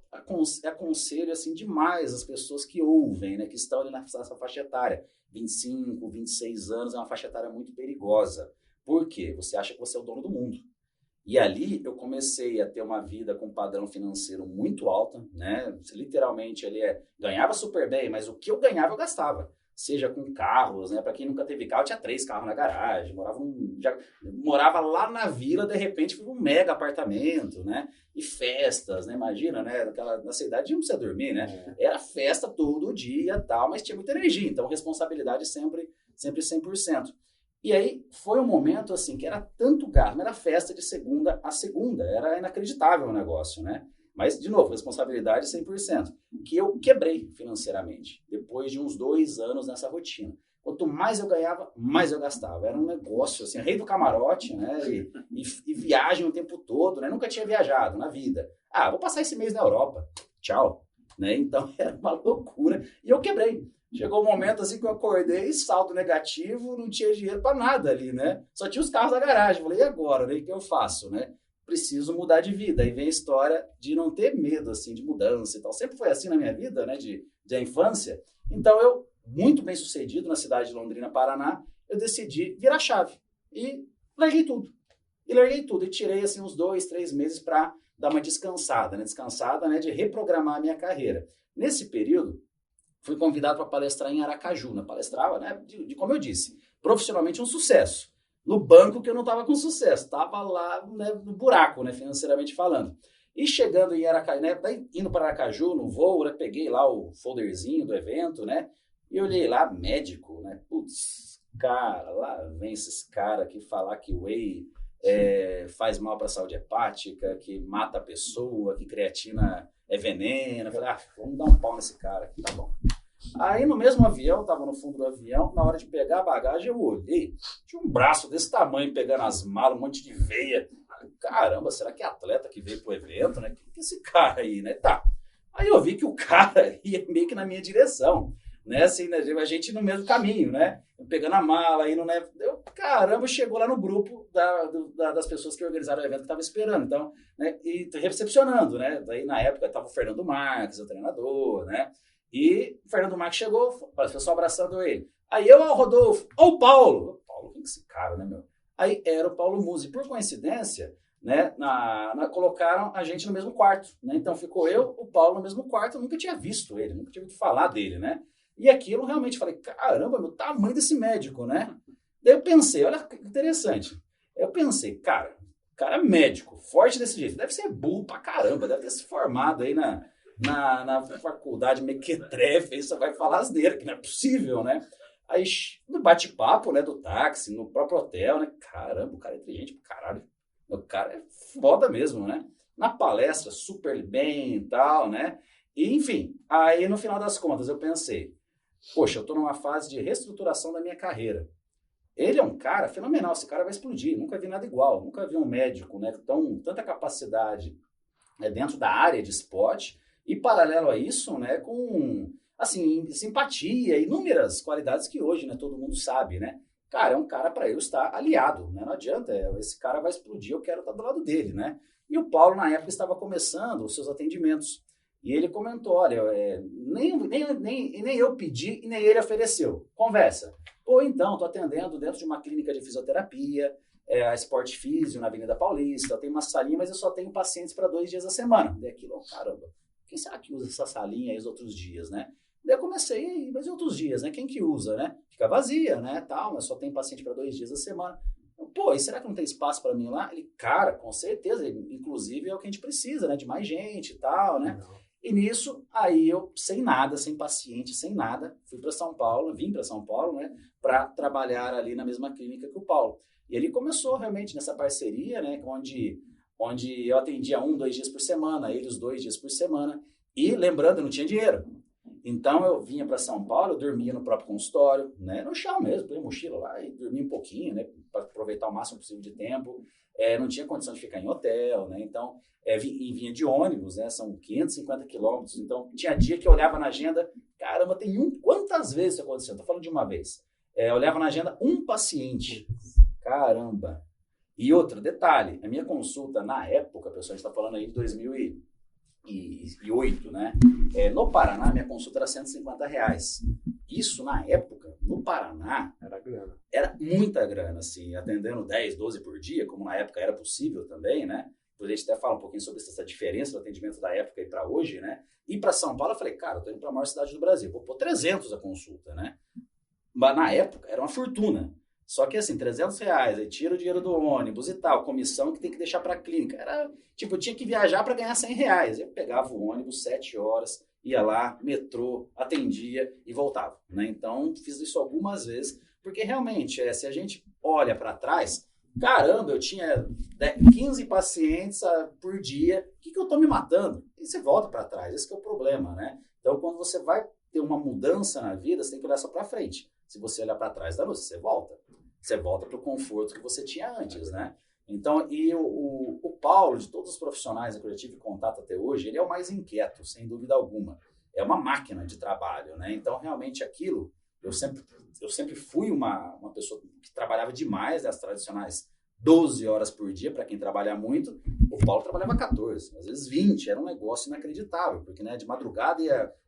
aconselho assim demais as pessoas que ouvem, né, que estão ali nessa faixa etária, 25, 26 anos, é uma faixa etária muito perigosa. Por quê? Você acha que você é o dono do mundo. E ali eu comecei a ter uma vida com um padrão financeiro muito alto, né? Literalmente ele ganhava super bem, mas o que eu ganhava eu gastava. seja com carros, né? Para quem nunca teve carro, tinha 3 carros na garagem, morava lá na vila, de repente foi um mega apartamento, né? E festas, né? Imagina, né? Na cidade não precisa dormir, né? Era festa todo dia, tal, mas tinha muita energia, então responsabilidade sempre 100%. E aí foi um momento assim que era tanto gasto, era festa de segunda a segunda, era inacreditável o negócio, né? Mas, de novo, responsabilidade 100%, que eu quebrei financeiramente, depois de uns 2 anos nessa rotina. Quanto mais eu ganhava, mais eu gastava. Era um negócio, assim, rei do camarote, né? E viagem o tempo todo, né? Nunca tinha viajado na vida. Vou passar esse mês na Europa. Tchau. Né? Então, era uma loucura. E eu quebrei. Chegou um momento, assim, que eu acordei, saldo negativo, não tinha dinheiro para nada ali, né? Só tinha os carros na garagem. Falei, e agora, né? O que eu faço, né? Preciso mudar de vida. Aí vem a história de não ter medo, assim, de mudança e tal. Sempre foi assim na minha vida, né, de infância. Então, eu, muito bem sucedido na cidade de Londrina, Paraná, eu decidi virar chave. E larguei tudo. E tirei, assim, uns 2, 3 meses para dar uma descansada, né, de reprogramar a minha carreira. Nesse período, fui convidado para palestrar em Aracaju. Palestrava, né, como eu disse, profissionalmente um sucesso. No banco que eu não estava com sucesso, estava lá, né, no buraco, né, financeiramente falando. E chegando em Aracaju, né, indo para Aracaju no voo, né, peguei lá o folderzinho do evento, né, e olhei lá, médico, né, putz, cara, lá vem esses caras que falar que whey faz mal para a saúde hepática, que mata a pessoa, que creatina é veneno. Eu falei, vamos dar um pau nesse cara aqui, tá bom. Aí no mesmo avião, estava no fundo do avião, na hora de pegar a bagagem eu olhei, tinha um braço desse tamanho pegando as malas, um monte de veia. Caramba, será que é atleta que veio pro evento, né? Que é esse cara aí, né? Tá. Aí eu vi que o cara ia meio que na minha direção, né? Assim, né? A gente no mesmo caminho, né? Pegando a mala, indo, né? Caramba, chegou lá no grupo das pessoas que organizaram o evento que estava esperando, então, né? E recepcionando, né? Daí na época estava o Fernando Marques, o treinador, né? E o Fernando Marques chegou, o pessoal abraçando ele. Aí eu, Rodolfo, o Paulo. Paulo, quem é esse cara, né, meu? Aí era o Paulo Musi. Por coincidência, né, colocaram a gente no mesmo quarto, né? Então ficou eu, o Paulo no mesmo quarto. Eu nunca tinha visto ele, nunca tinha ouvido falar dele, né? E aquilo realmente, falei, caramba, meu, tamanho desse médico, né? Daí eu pensei, olha que interessante. Eu pensei, cara, o cara é médico, forte desse jeito, deve ser burro pra caramba, deve ter se formado aí na faculdade mequetrefe, isso vai falar asneira, que não é possível, né? Aí, no bate-papo, né, do táxi, no próprio hotel, né? Caramba, o cara é inteligente pra caralho. O cara é foda mesmo, né? Na palestra, super bem e tal, né? E, enfim, aí no final das contas eu pensei, poxa, eu tô numa fase de reestruturação da minha carreira. Ele é um cara fenomenal, esse cara vai explodir, nunca vi nada igual, nunca vi um médico, né, tanta capacidade dentro da área de esporte. E paralelo a isso, né, com, assim, simpatia, inúmeras qualidades que hoje, né, todo mundo sabe, né? Cara, é um cara para eu estar aliado, né? Não adianta, esse cara vai explodir, eu quero estar do lado dele, né? E o Paulo, na época, estava começando os seus atendimentos. E ele comentou, olha, nem eu pedi e nem ele ofereceu. Conversa. Ou então, estou atendendo dentro de uma clínica de fisioterapia, a Sport Físio, na Avenida Paulista, eu tenho uma salinha, mas eu só tenho pacientes para 2 dias a semana. Daí aquilo, caramba. Quem será que usa essa salinha aí os outros dias, né? Daí eu comecei, mas e outros dias, né? Quem que usa, né? Fica vazia, né? Tal, mas só tem paciente para 2 dias a semana. Pô, e será que não tem espaço para mim lá? Ele, cara, com certeza. Inclusive é o que a gente precisa, né? De mais gente e tal, né? Não. E nisso, aí eu, sem nada, sem paciente, sem nada, vim para São Paulo, né? Para trabalhar ali na mesma clínica que o Paulo. E ele começou realmente nessa parceria, né? Onde eu atendia 1, 2 dias por semana, ele os 2 dias por semana. E, lembrando, eu não tinha dinheiro. Então, eu vinha para São Paulo, eu dormia no próprio consultório, né, no chão mesmo, põe mochila lá e dormia um pouquinho, né, para aproveitar o máximo possível de tempo. Não tinha condição de ficar em hotel, né, então, vinha de ônibus, né, são 550 quilômetros. Então, tinha dia que eu olhava na agenda, caramba, quantas vezes isso aconteceu? Estou falando de uma vez. Eu olhava na agenda um paciente, caramba. E outro detalhe, a minha consulta na época, pessoal, a gente está falando aí de 2008, né? No Paraná, minha consulta era R$150. Isso, na época, no Paraná, era grana. Era muita grana, assim, atendendo 10, 12 por dia, como na época era possível também, né? Depois a gente até fala um pouquinho sobre essa diferença do atendimento da época e para hoje, né? E para São Paulo, eu falei, cara, eu tô indo para a maior cidade do Brasil, vou pôr 300 a consulta, né? na época, era uma fortuna. Só que assim, R$300, aí tira o dinheiro do ônibus e tal, comissão que tem que deixar para a clínica. Era, tipo, eu tinha que viajar para ganhar R$100. Eu pegava o ônibus, 7 horas, ia lá, metrô, atendia e voltava, né? Então, fiz isso algumas vezes, porque realmente, se a gente olha para trás, caramba, eu tinha 15 pacientes por dia, o que eu estou me matando? E você volta para trás, esse que é o problema, né? Então, quando você vai ter uma mudança na vida, você tem que olhar só para frente. Se você olhar para trás da luz, você volta. Você volta para o conforto que você tinha antes, né? Então, e o Paulo, de todos os profissionais que eu já tive contato até hoje, ele é o mais inquieto, sem dúvida alguma. É uma máquina de trabalho, né? Então, realmente, aquilo, eu sempre fui uma pessoa que trabalhava demais, né? As tradicionais 12 horas por dia, para quem trabalha muito. O Paulo trabalhava 14, às vezes 20, era um negócio inacreditável, porque, né, de madrugada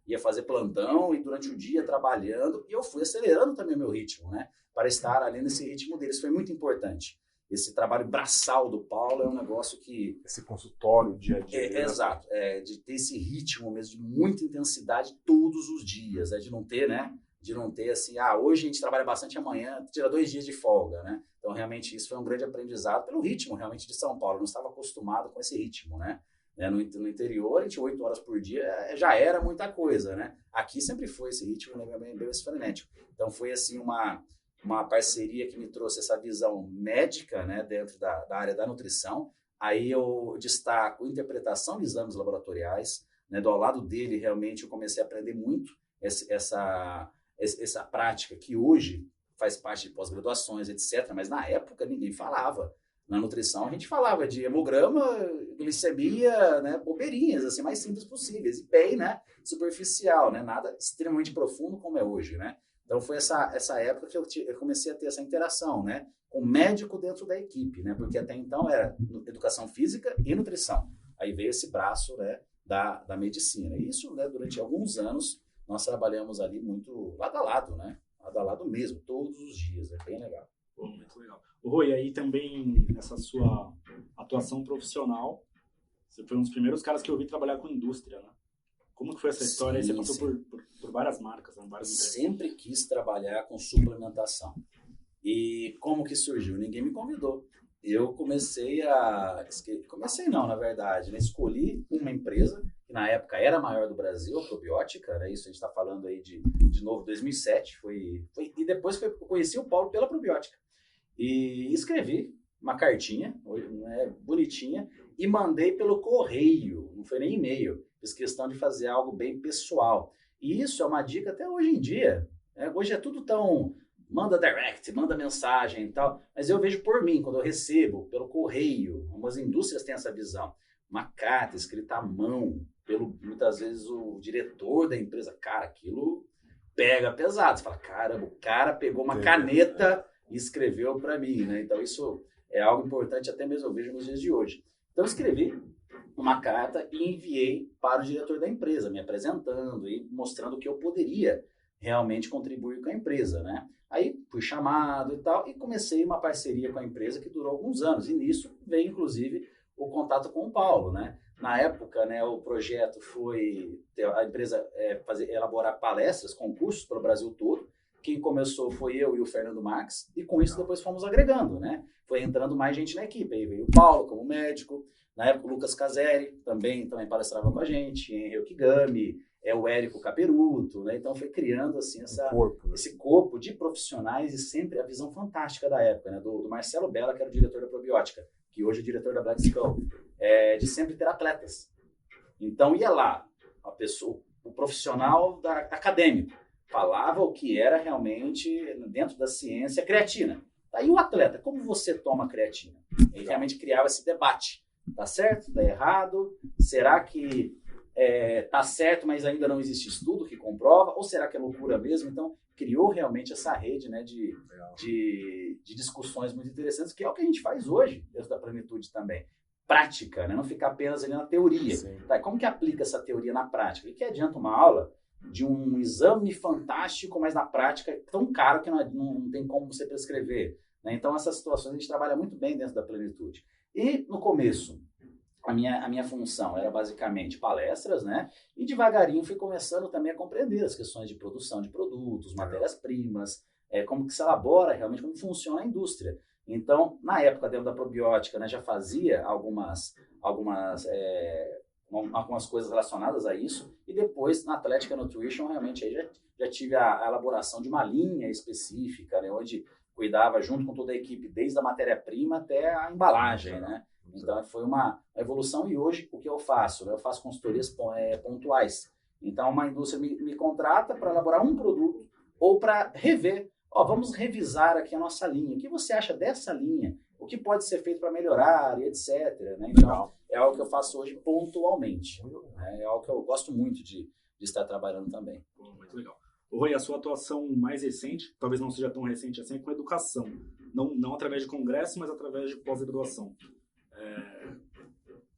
ia fazer plantão e durante o dia trabalhando, e eu fui acelerando também o meu ritmo, né, para estar ali nesse ritmo deles. Foi muito importante. Esse trabalho braçal do Paulo é um negócio que... Esse consultório dia a dia. Exato, de ter esse ritmo mesmo, de muita intensidade todos os dias, de não ter, né, assim, hoje a gente trabalha bastante, amanhã tira 2 dias de folga, né? Então, realmente, isso foi um grande aprendizado pelo ritmo, realmente, de São Paulo. Eu não estava acostumado com esse ritmo, né? No interior, a gente 8 horas por dia já era muita coisa, né? Aqui sempre foi esse ritmo, né, bem esse frenético. Então, foi, assim, uma parceria que me trouxe essa visão médica, né, dentro da área da nutrição. Aí eu destaco interpretação de exames laboratoriais, né? Do lado dele, realmente, eu comecei a aprender muito essa prática que hoje faz parte de pós-graduações, etc. Mas na época ninguém falava. Na nutrição a gente falava de hemograma, glicemia, né, bobeirinhas, assim, mais simples possíveis. E bem, né, superficial, né, nada extremamente profundo como é hoje, né. Então foi essa época que eu comecei a ter essa interação, né, com médico dentro da equipe, né, porque até então era educação física e nutrição. Aí veio esse braço, né, da medicina. E isso, né, durante alguns anos, nós trabalhamos ali muito lado a lado, né? Lado a lado mesmo, todos os dias. É bem legal. Pô, muito legal. Rô, e aí também, nessa sua atuação profissional, você foi um dos primeiros caras que eu vi trabalhar com indústria, né? Como que foi essa história? Sim, aí você passou por várias marcas, né? Várias empresas. Sempre quis trabalhar com suplementação. E como que surgiu? Ninguém me convidou. Eu comecei na verdade, né? Escolhi uma empresa que na época era a maior do Brasil, a Probiótica, né? Isso a gente está falando aí de novo, 2007, e depois eu conheci o Paulo pela Probiótica. E escrevi uma cartinha, né, bonitinha, e mandei pelo correio, não foi nem e-mail, fiz questão de fazer algo bem pessoal. E isso é uma dica até hoje em dia, né? Hoje é tudo tão... Manda direct, manda mensagem e tal, mas eu vejo por mim, quando eu recebo pelo correio, algumas indústrias têm essa visão, uma carta escrita à mão, muitas vezes o diretor da empresa, cara, aquilo pega pesado, você fala, caramba, o cara pegou uma caneta e escreveu para mim, né? Então isso é algo importante, até mesmo eu vejo nos dias de hoje. Então eu escrevi uma carta e enviei para o diretor da empresa, me apresentando e mostrando que eu poderia realmente contribuir com a empresa, né? Aí fui chamado e tal, e comecei uma parceria com a empresa que durou alguns anos, e nisso veio, inclusive, o contato com o Paulo, né? Na época, né, o projeto foi a empresa elaborar palestras, concursos para o Brasil todo. Quem começou foi eu e o Fernando Marques, e com isso depois fomos agregando, né? Foi entrando mais gente na equipe, aí veio o Paulo como médico, na época o Lucas Caseri também palestrava com a gente, Henrique Okigami, o Érico Caperuto, né? Então foi criando assim esse corpo de profissionais, e sempre a visão fantástica da época, né? Do Marcelo Bella, que era o diretor da Probiótica, que hoje é o diretor da Black Skull, de sempre ter atletas. Então ia lá, a pessoa, o profissional acadêmico, falava o que era realmente, dentro da ciência, creatina. Aí o atleta, como você toma creatina? Ele realmente criava esse debate. Tá certo? Tá errado? Será que tá certo, mas ainda não existe estudo que comprova? Ou será que é loucura mesmo? Então, criou realmente essa rede, né, de discussões muito interessantes, que é o que a gente faz hoje, dentro da Plenitude também. Prática, né? Não ficar apenas ali na teoria. Tá, como que aplica essa teoria na prática? E que adianta uma aula de um exame fantástico, mas na prática é tão caro que não tem como você prescrever, né? Então, essas situações a gente trabalha muito bem dentro da Plenitude. E, no começo, a minha função era basicamente palestras, né? E devagarinho fui começando também a compreender as questões de produção de produtos, matérias-primas, como que se elabora realmente, como funciona a indústria. Então, na época, dentro da probiótica, né, já fazia algumas coisas relacionadas a isso, e depois, na Athletic Nutrition, realmente aí já tive a elaboração de uma linha específica, né, onde cuidava junto com toda a equipe, desde a matéria-prima até a embalagem, né? Então, foi uma evolução, e hoje, o que eu faço? Né? Eu faço consultorias pontuais. Então, uma indústria me contrata para elaborar um produto ou para rever. Vamos revisar aqui a nossa linha. O que você acha dessa linha? O que pode ser feito para melhorar, e etc. Né? Então, é algo que eu faço hoje pontualmente. É algo que eu gosto muito de estar trabalhando também. Muito legal. Rui, a sua atuação mais recente, talvez não seja tão recente assim, é com educação. Não através de congresso, mas através de pós-graduação.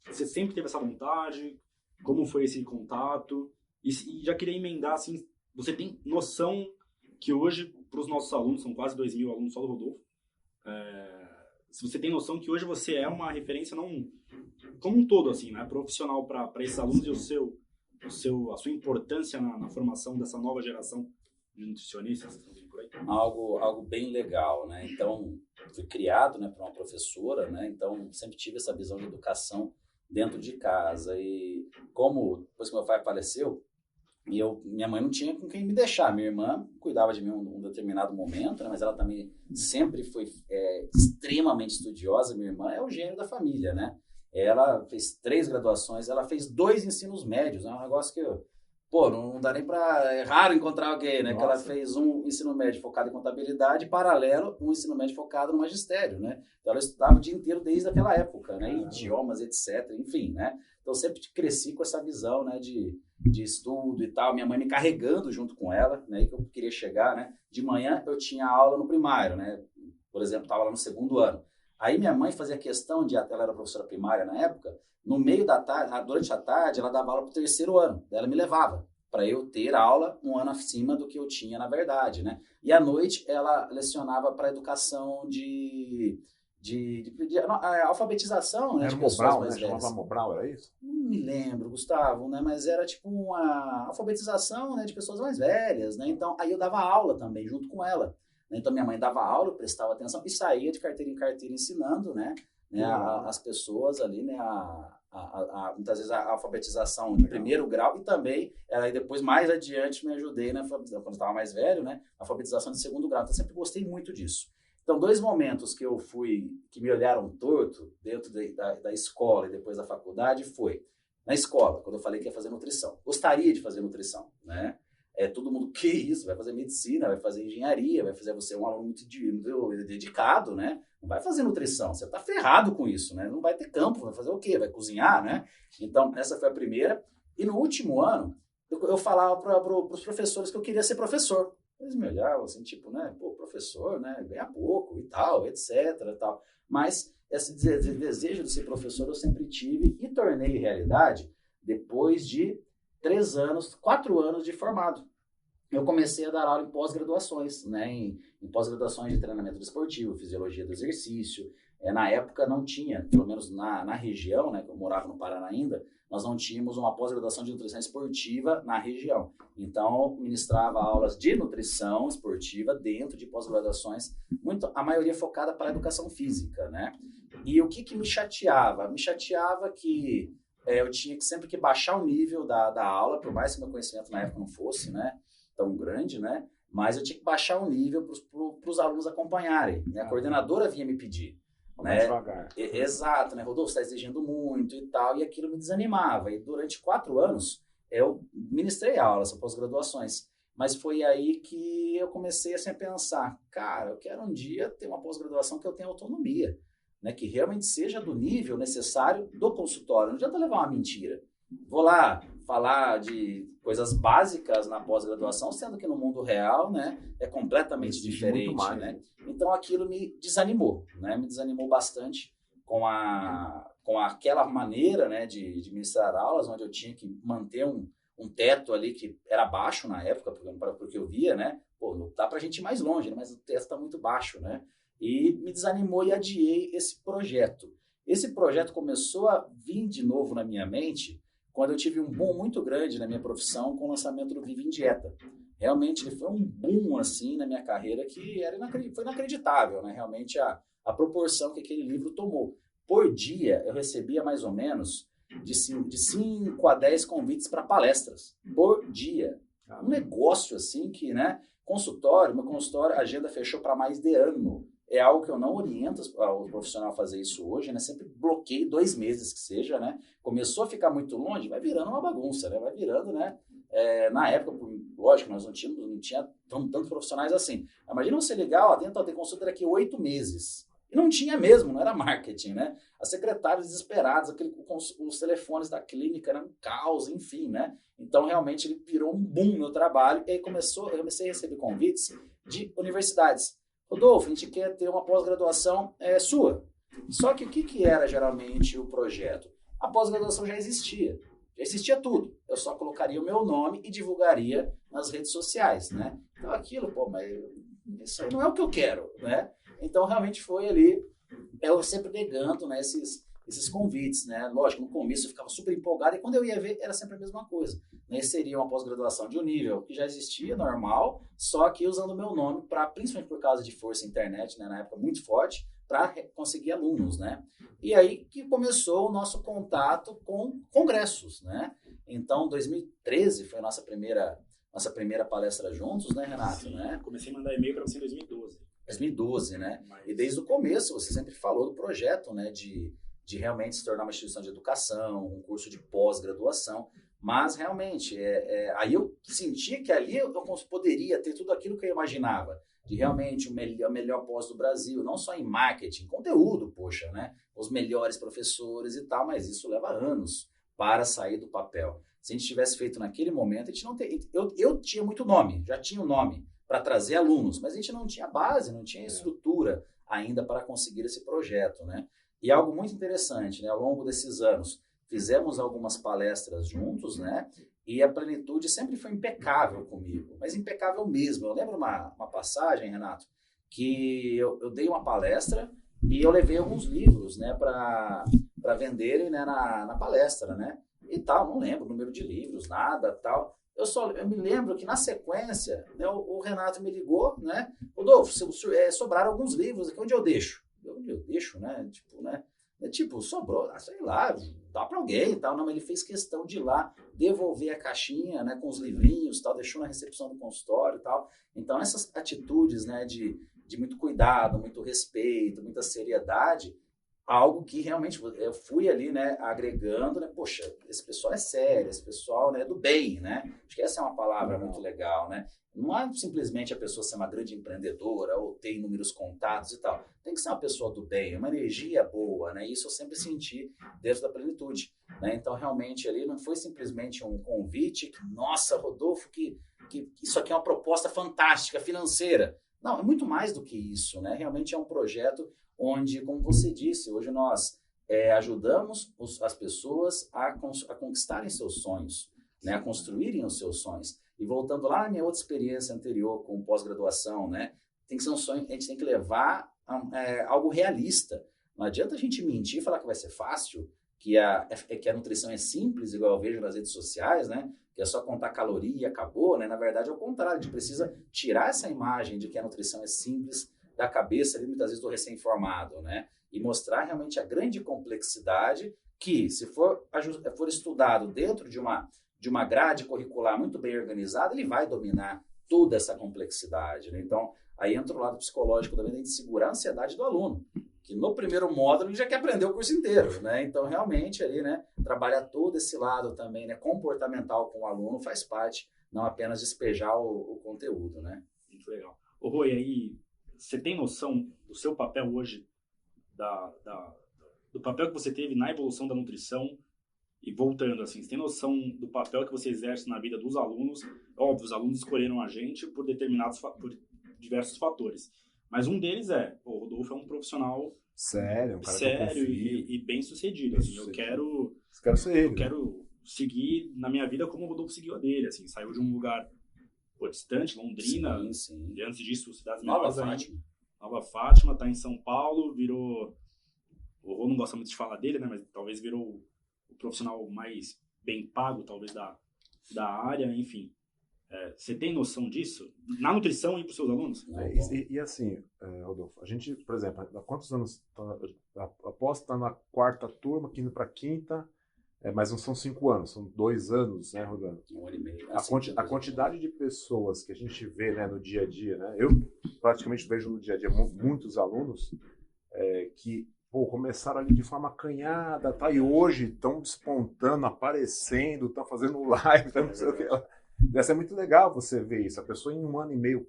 Você sempre teve essa vontade? Como foi esse contato? E já queria emendar, assim, você tem noção que hoje, para os nossos alunos, são quase 2.000 alunos só do Rodolfo, se você tem noção que hoje você é uma referência, não como um todo, assim, né, profissional para esses alunos, e a sua importância na formação dessa nova geração de nutricionistas que estão vindo por aí? Algo bem legal, né? Então, fui criado, né, por uma professora, né? Então, sempre tive essa visão de educação dentro de casa. E depois que meu pai faleceu, minha mãe não tinha com quem me deixar. Minha irmã cuidava de mim em um determinado momento, né? Mas ela também sempre foi extremamente estudiosa. Minha irmã é o gênio da família, né? Ela fez 3 graduações, ela fez 2 ensinos médios. É um negócio que, não dá nem para... É raro encontrar alguém, né? Nossa. Que ela fez um ensino médio focado em contabilidade, paralelo, um ensino médio focado no magistério, né? Então, ela estudava o dia inteiro desde aquela época, né? Idiomas, etc. Enfim, né? Então, sempre cresci com essa visão, né? De estudo e tal. Minha mãe me carregando junto com ela, né? Que eu queria chegar, né? De manhã, eu tinha aula no primário, né? Por exemplo, estava lá no 2º ano. Aí minha mãe fazia questão ela era professora primária na época, no meio da tarde, durante a tarde, ela dava aula para o 3º ano. Daí ela me levava para eu ter aula um ano acima do que eu tinha, na verdade, né? E à noite ela lecionava para educação de alfabetização, né? Era de pessoas Mobral, mais né? velhas. Chamava Mobral, era isso? Não me lembro, Gustavo, né? Mas era tipo uma alfabetização, né, de pessoas mais velhas, né? Então, aí eu dava aula também, junto com ela. Então, minha mãe dava aula, eu prestava atenção e saía de carteira em carteira ensinando, né? As pessoas ali, né? Muitas vezes a alfabetização de 1º grau e também, aí depois, mais adiante, me ajudei, né? Quando eu estava mais velho, né? A alfabetização de 2º grau. Então, eu sempre gostei muito disso. Então, 2 momentos que que me olharam torto dentro da escola e depois da faculdade foi na escola, quando eu falei que ia fazer nutrição. Gostaria de fazer nutrição, né? Todo mundo, que isso? Vai fazer medicina, vai fazer engenharia, vai fazer você um aluno muito dedicado, né? Não vai fazer nutrição, você tá ferrado com isso, né? Não vai ter campo, vai fazer o quê? Vai cozinhar, né? Então, essa foi a primeira. E no último ano, eu falava para os professores que eu queria ser professor. Eles me olhavam assim, tipo, né? Pô, professor, né? Ganha pouco e tal, etc. Tal. Mas esse desejo de ser professor eu sempre tive e tornei realidade depois de 4 anos de formado. Eu comecei a dar aula em pós-graduações, né? Em pós-graduações de treinamento esportivo, fisiologia do exercício. Na época não tinha, pelo menos na região, né? Que eu morava no Paraná ainda, nós não tínhamos uma pós-graduação de nutrição esportiva na região. Então, ministrava aulas de nutrição esportiva dentro de pós-graduações, a maioria focada para a educação física, né? E o que me chateava? Me chateava que eu tinha sempre que baixar o nível da aula, por mais que meu conhecimento na época não fosse, né, tão grande, né? Mas eu tinha que baixar o nível para os alunos acompanharem. Né? A coordenadora vinha me pedir. Né? Devagar. Exato, né? Rodolfo, você está exigindo muito e tal, e aquilo me desanimava. E durante 4 anos eu ministrei aulas, pós-graduações. Mas foi aí que eu comecei assim, a pensar, cara, eu quero um dia ter uma pós-graduação que eu tenha autonomia, né? Que realmente seja do nível necessário do consultório. Não adianta levar uma mentira. Vou lá falar de coisas básicas na pós-graduação, sendo que no mundo real, né, é completamente diferente, mais, né? Então aquilo me desanimou, né? Me desanimou bastante com aquela maneira, né, de ministrar aulas, onde eu tinha que manter um teto ali que era baixo na época, porque eu via, né? Pô, dá pra gente ir mais longe, né? Mas o teto está muito baixo, né? E me desanimou e adiei esse projeto. Esse projeto começou a vir de novo na minha mente quando eu tive um boom muito grande na minha profissão com o lançamento do Vive em Dieta. realmente ele foi um boom assim na minha carreira que foi inacreditável, né? Realmente a proporção que aquele livro tomou. Por dia, eu recebia mais ou menos de 5 a 10 convites para palestras. Por dia. Um negócio assim que, né? Meu consultório, a agenda fechou para mais de ano. É algo que eu não oriento o profissional a fazer isso hoje, né? Sempre bloqueio 2 meses que seja, né? Começou a ficar muito longe, vai virando uma bagunça, né? Vai virando, né? Na época, lógico, nós não tinha tantos profissionais assim. Imagina você ligar, ó, tenta ter consulta daqui 8 meses. E não tinha mesmo, não era marketing, né? As secretárias desesperadas, os telefones da clínica eram um caos, enfim, né? Então, realmente, ele virou um boom no meu trabalho. E aí eu comecei a receber convites de universidades. Rodolfo, a gente quer ter uma pós-graduação sua. Só que o que era geralmente o projeto? A pós-graduação já existia tudo. Eu só colocaria o meu nome e divulgaria nas redes sociais, né? Então aquilo, mas isso aí não é o que eu quero, né? Então realmente foi ali, eu sempre negando, né, esses convites, né? Lógico, no começo eu ficava super empolgado e quando eu ia ver era sempre a mesma coisa, né? Seria uma pós-graduação de um nível que já existia, normal, só que usando o meu nome, principalmente por causa de força internet, né, na época muito forte, para conseguir alunos, né? E aí que começou o nosso contato com congressos, né? Então, 2013 foi a nossa primeira palestra juntos, né, Renato? Sim, né? Comecei a mandar e-mail para você em 2012. 2012, né? E desde o começo você sempre falou do projeto, né, de realmente se tornar uma instituição de educação, um curso de pós-graduação, mas realmente, aí eu senti que ali eu poderia ter tudo aquilo que eu imaginava, de realmente o melhor pós do Brasil, não só em marketing, conteúdo, poxa, né? Os melhores professores e tal, mas isso leva anos para sair do papel. Se a gente tivesse feito naquele momento, a gente não teria... Eu tinha muito nome, já tinha um nome para trazer alunos, mas a gente não tinha base, não tinha estrutura ainda para conseguir esse projeto, né? E algo muito interessante, né? Ao longo desses anos, fizemos algumas palestras juntos, né? E a Plenitude sempre foi impecável comigo, mas impecável mesmo. Eu lembro uma passagem, Renato, que eu dei uma palestra e eu levei alguns livros, né, para venderem, né, na palestra, né? E tal, não lembro o número de livros, nada, tal. Eu me lembro que na sequência, né, o Renato me ligou, né? Rodolfo, sobraram alguns livros aqui, onde eu deixo? Onde eu deixo, né? Tipo, sobrou, sei lá, dá para alguém e tal. Não, mas ele fez questão de ir lá, devolver a caixinha, né, com os livrinhos e tal, deixou na recepção do consultório e tal. Então, essas atitudes, né, de muito cuidado, muito respeito, muita seriedade, algo que realmente eu fui ali, né, agregando, né, poxa, esse pessoal é sério, esse pessoal, né, é do bem, né? Acho que essa é uma palavra muito legal, né? Não é simplesmente a pessoa ser uma grande empreendedora ou ter inúmeros contatos e tal. Tem que ser uma pessoa do bem, uma energia boa, né? Isso eu sempre senti dentro da Plenitude, né? Então, realmente, ali não foi simplesmente um convite que, nossa, Rodolfo, que isso aqui é uma proposta fantástica, financeira. Não, é muito mais do que isso, né? Realmente é um projeto onde, como você disse, hoje nós ajudamos as pessoas a conquistarem seus sonhos, né? A construírem os seus sonhos. E voltando lá na minha outra experiência anterior com pós-graduação, né? Tem que ser um sonho, a gente tem que levar algo realista. Não adianta a gente mentir e falar que vai ser fácil, que a nutrição é simples, igual eu vejo nas redes sociais, né? Que é só contar caloria e acabou, né? Na verdade, é o contrário. A gente precisa tirar essa imagem de que a nutrição é simples da cabeça, ali, muitas vezes, do recém-formado, né? E mostrar realmente a grande complexidade que, se for estudado dentro de uma grade curricular muito bem organizada, ele vai dominar toda essa complexidade, né? Então, aí entra o lado psicológico também, de segurar a ansiedade do aluno, que no primeiro módulo ele já quer aprender o curso inteiro, né? Então, realmente, ali, né, trabalhar todo esse lado também, né, comportamental com o aluno faz parte, não apenas despejar o conteúdo, né? Muito legal. Ô, Rui, aí, você tem noção do seu papel hoje, do papel que você teve na evolução da nutrição? E voltando, assim, você tem noção do papel que você exerce na vida dos alunos? Óbvio, os alunos escolheram a gente por diversos fatores. Mas um deles o Rodolfo é um profissional sério, um cara sério e bem sucedido. Assim, eu quero seguir na minha vida como o Rodolfo seguiu a dele. Assim, saiu de um lugar distante, Londrina, sim. E antes disso, cidades menores. Nova Fátima, está em São Paulo, virou... O Rô não gosta muito de falar dele, né? Mas talvez virou o profissional mais bem pago, talvez, da área, enfim. Você tem noção disso? Na nutrição e para os seus alunos? E assim, Rodolfo, a gente, por exemplo, há quantos anos? Após estar na quarta turma, indo para a quinta, mas não são 5 anos, são 2 anos, né, Rodolfo? 1 ano e meio. A quantidade de pessoas que a gente vê, né, no dia a dia, né? Eu praticamente vejo no dia a dia muitos alunos que começaram ali de forma acanhada, tá? E hoje estão despontando, aparecendo, estão fazendo live, não sei o que. Deve ser muito legal você ver isso. A pessoa em 1 ano e meio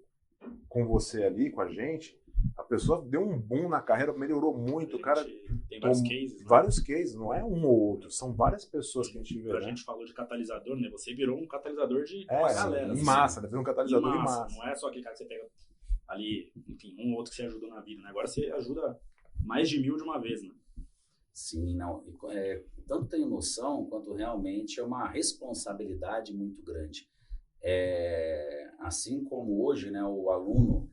com você ali, com a gente, a pessoa deu um boom na carreira, melhorou muito. O cara tem vários cases. Né? Vários cases, não é um ou outro, são várias pessoas que a gente vê. A gente falou de catalisador, né? Você virou um catalisador de uma galera. Em massa, virou um catalisador em massa. Não é só aquele cara que você pega ali, enfim, um ou outro que você ajudou na vida, né? Agora você ajuda mais de 1000 de uma vez, né? Sim, não. Tanto tenho noção, quanto realmente é uma responsabilidade muito grande. Assim como hoje, né, o aluno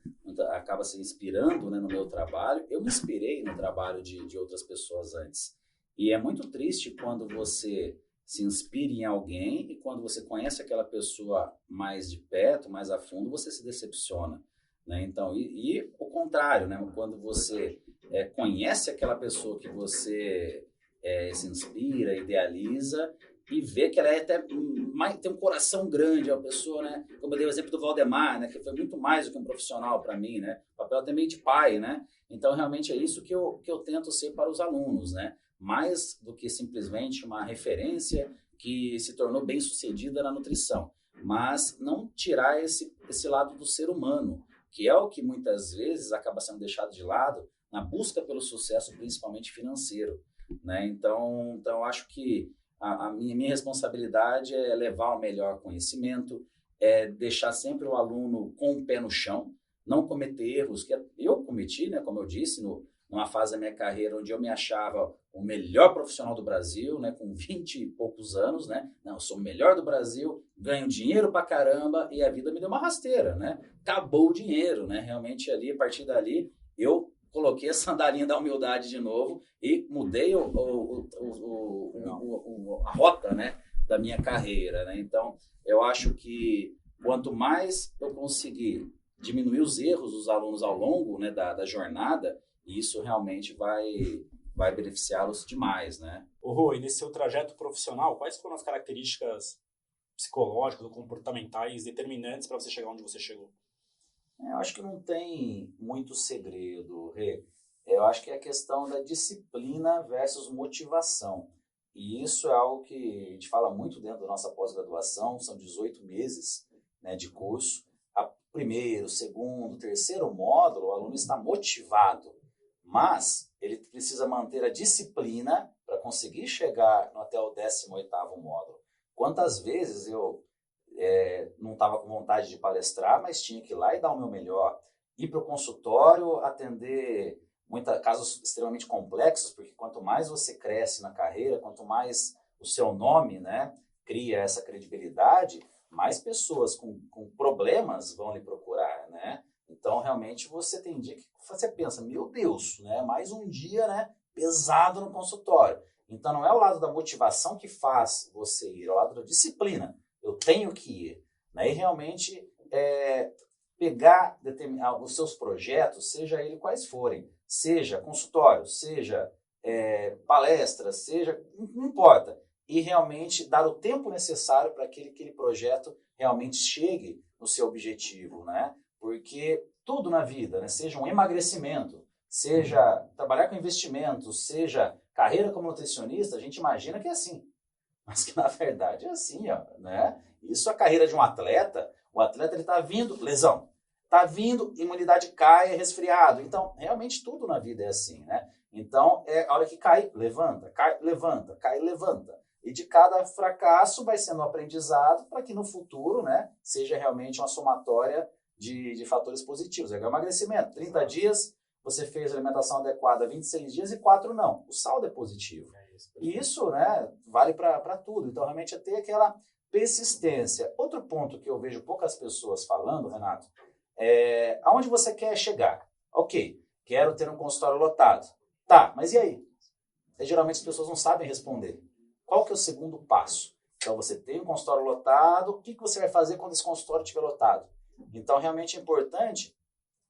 acaba se inspirando, né, no meu trabalho, eu me inspirei no trabalho de outras pessoas antes. E é muito triste quando você se inspira em alguém e quando você conhece aquela pessoa mais de perto, mais a fundo, você se decepciona, né? Então, e o contrário, né? Quando você conhece aquela pessoa que você se inspira, idealiza e vê que ela até tem um coração grande, é uma pessoa, né? Como eu dei o exemplo do Valdemar, né? Que foi muito mais do que um profissional para mim, né? O papel até meio de pai, né? Então, realmente é isso que eu tento ser para os alunos, né? Mais do que simplesmente uma referência que se tornou bem-sucedida na nutrição, mas não tirar esse lado do ser humano, que é o que muitas vezes acaba sendo deixado de lado na busca pelo sucesso, principalmente financeiro, né? Então eu acho que a minha responsabilidade é levar o melhor conhecimento, deixar sempre o aluno com o pé no chão, não cometer erros que eu cometi, né? Como eu disse, numa fase da minha carreira onde eu me achava o melhor profissional do Brasil, né? Com 20 e poucos anos, né? Não, eu sou o melhor do Brasil, ganho dinheiro pra caramba e a vida me deu uma rasteira, né? Acabou o dinheiro, né? Realmente ali, a partir dali, eu coloquei a sandalinha da humildade de novo e mudei a rota, né, da minha carreira, né? Então, eu acho que quanto mais eu conseguir diminuir os erros dos alunos ao longo, né, da jornada, isso realmente vai beneficiá-los demais, né? Rô, e nesse seu trajeto profissional, quais foram as características psicológicas ou comportamentais determinantes para você chegar onde você chegou? Eu acho que não tem muito segredo, Rê. Eu acho que é a questão da disciplina versus motivação. E isso é algo que a gente fala muito dentro da nossa pós-graduação, são 18 meses, né, de curso. Primeiro, segundo, terceiro módulo, o aluno está motivado, mas ele precisa manter a disciplina para conseguir chegar até o 18º módulo. Quantas vezes eu não estava com vontade de palestrar, mas tinha que ir lá e dar o meu melhor. Ir para o consultório, atender casos extremamente complexos, porque quanto mais você cresce na carreira, quanto mais o seu nome, né, cria essa credibilidade, mais pessoas com problemas vão lhe procurar, né? Então, realmente, você tem dia que você pensa, meu Deus, né, mais um dia, né, pesado no consultório. Então, não é o lado da motivação que faz você ir, é o lado da disciplina. Eu tenho que ir, né? E realmente pegar os seus projetos, seja ele quais forem, seja consultório, seja palestra, seja, não importa, e realmente dar o tempo necessário para que aquele projeto realmente chegue no seu objetivo, né? Porque tudo na vida, né? Seja um emagrecimento, seja trabalhar com investimentos, seja carreira como nutricionista, a gente imagina que é assim. Mas que na verdade é assim, ó, né? Isso é a carreira de um atleta. O atleta ele está vindo, lesão. Está vindo, imunidade cai, é resfriado. Então, realmente tudo na vida é assim, né? Então, a hora que cai, levanta, cai, levanta, cai, levanta. E de cada fracasso vai sendo um aprendizado para que no futuro, né, seja realmente uma somatória de fatores positivos. É o emagrecimento. 30 dias, você fez a alimentação adequada 26 dias e 4 não. O saldo é positivo. E isso, né, vale para tudo. Então, realmente é ter aquela persistência. Outro ponto que eu vejo poucas pessoas falando, Renato, aonde você quer chegar? Ok, quero ter um consultório lotado. Tá, mas e aí? Geralmente as pessoas não sabem responder. Qual que é o segundo passo? Então, você tem um consultório lotado, o que você vai fazer quando esse consultório estiver lotado? Então, realmente é importante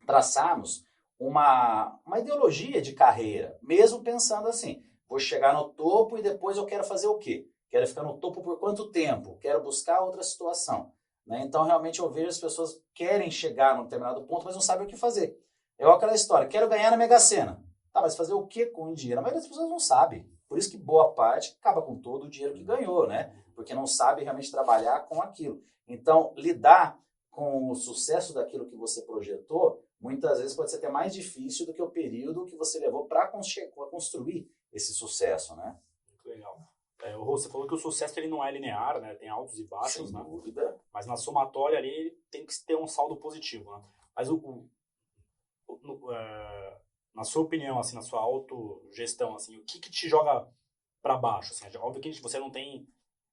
traçarmos uma ideologia de carreira, mesmo pensando assim, vou chegar no topo e depois eu quero fazer o quê? Quero ficar no topo por quanto tempo? Quero buscar outra situação. Né? Então, realmente, eu vejo as pessoas querem chegar num determinado ponto, mas não sabem o que fazer. É igual aquela história, quero ganhar na Mega Sena. Tá, mas fazer o que com o dinheiro? A maioria das pessoas não sabe. Por isso que boa parte acaba com todo o dinheiro que ganhou, né? Porque não sabe realmente trabalhar com aquilo. Então, lidar com o sucesso daquilo que você projetou, muitas vezes pode ser até mais difícil do que o período que você levou para construir esse sucesso, né? Muito legal. Você falou que o sucesso ele não é linear, né? Tem altos e baixos, Sem né? dúvida. Mas na somatória ali ele tem que ter um saldo positivo, né? Mas na sua opinião, assim, na sua autogestão, assim, o que te joga para baixo? Assim, óbvio que você não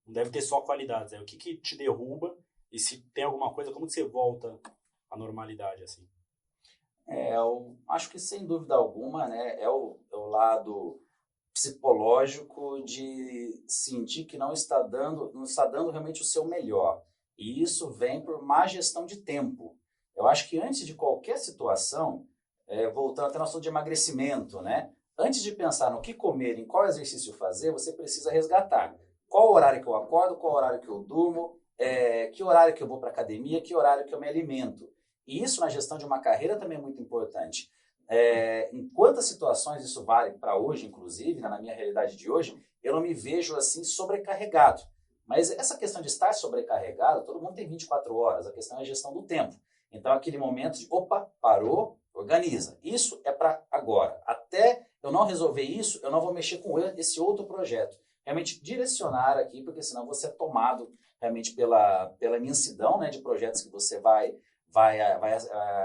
deve ter só qualidades, né? O que te derruba e se tem alguma coisa, como que você volta à normalidade, assim? Eu acho que sem dúvida alguma, né, é o lado psicológico de sentir que não está dando realmente o seu melhor. E isso vem por má gestão de tempo. Eu acho que antes de qualquer situação, voltando até no assunto de emagrecimento, né? Antes de pensar no que comer, em qual exercício fazer, você precisa resgatar qual horário que eu acordo, qual horário que eu durmo, que horário que eu vou para a academia, que horário que eu me alimento. E isso na gestão de uma carreira também é muito importante. Em quantas situações isso vale para hoje, inclusive, na minha realidade de hoje, eu não me vejo assim sobrecarregado. Mas essa questão de estar sobrecarregado, todo mundo tem 24 horas, a questão é a gestão do tempo. Então, aquele momento de, opa, parou, organiza. Isso é para agora. Até eu não resolver isso, eu não vou mexer com esse outro projeto. Realmente direcionar aqui, porque senão você é tomado realmente pela imensidão, né, de projetos que você vai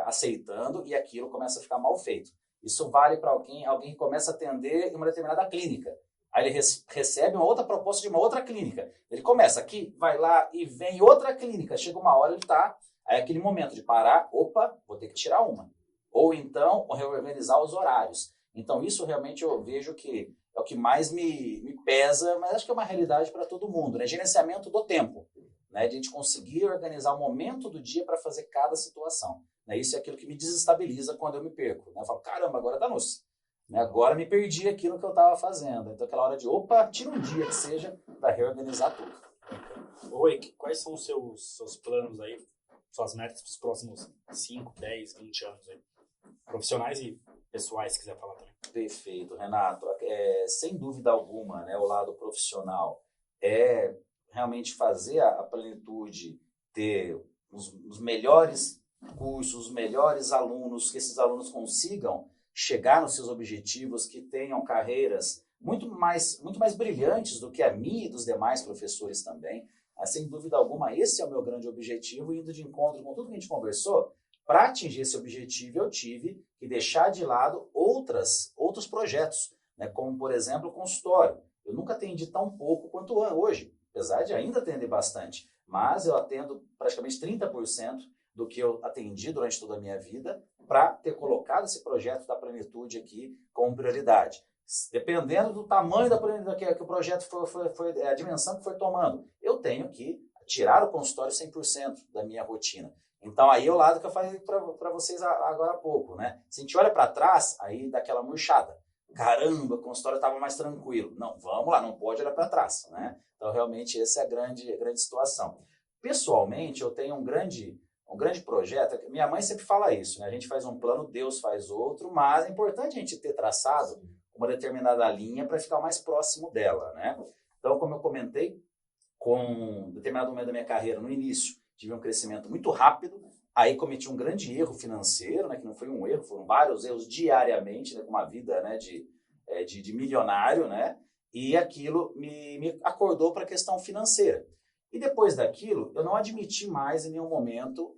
aceitando e aquilo começa a ficar mal feito. Isso vale para alguém que começa a atender em uma determinada clínica. Aí ele recebe uma outra proposta de uma outra clínica. Ele começa aqui, vai lá e vem outra clínica. Chega uma hora, ele está... Aí é aquele momento de parar, opa, vou ter que tirar uma. Ou então, reorganizar os horários. Então, isso realmente eu vejo que é o que mais me pesa, mas acho que é uma realidade para todo mundo, né? Gerenciamento do tempo. Né, de a gente conseguir organizar o momento do dia para fazer cada situação. Né, isso é aquilo que me desestabiliza quando eu me perco. Né, eu falo, caramba, agora danou-se. Né, agora me perdi aquilo que eu estava fazendo. Então, aquela hora de, opa, tira um dia que seja para reorganizar tudo. Oi, quais são os seus planos aí, suas metas para os próximos 5, 10, 20 anos aí? Profissionais e pessoais, se quiser falar também. Perfeito, Renato. Sem dúvida alguma, né, o lado profissional é realmente fazer a Plenitude ter os melhores cursos, os melhores alunos, que esses alunos consigam chegar nos seus objetivos, que tenham carreiras muito mais brilhantes do que a minha e dos demais professores também. Sem dúvida alguma, esse é o meu grande objetivo, indo de encontro com tudo que a gente conversou. Para atingir esse objetivo, eu tive que deixar de lado outros projetos, né? Como, por exemplo, o consultório. Eu nunca atendi tão pouco quanto hoje. Apesar de ainda atender bastante, mas eu atendo praticamente 30% do que eu atendi durante toda a minha vida para ter colocado esse projeto da Plenitude aqui como prioridade. Dependendo do tamanho da Plenitude que o projeto foi a dimensão que foi tomando, eu tenho que tirar o consultório 100% da minha rotina. Então, aí é o lado que eu falei para vocês agora há pouco, né? Se a gente olha para trás, aí dá aquela murchada. Caramba, o consultório estava mais tranquilo. Não, vamos lá, não pode olhar para trás, né? Então, realmente, essa é a grande situação. Pessoalmente, eu tenho um grande projeto. Minha mãe sempre fala isso, né? A gente faz um plano, Deus faz outro, mas é importante a gente ter traçado uma determinada linha para ficar mais próximo dela, né? Então, como eu comentei, com um determinado momento da minha carreira, no início, tive um crescimento muito rápido, aí cometi um grande erro financeiro, né? Que não foi um erro, foram vários erros diariamente, né? Com uma vida, né? de milionário, né? E aquilo me acordou para a questão financeira. E depois daquilo, eu não admiti mais em nenhum momento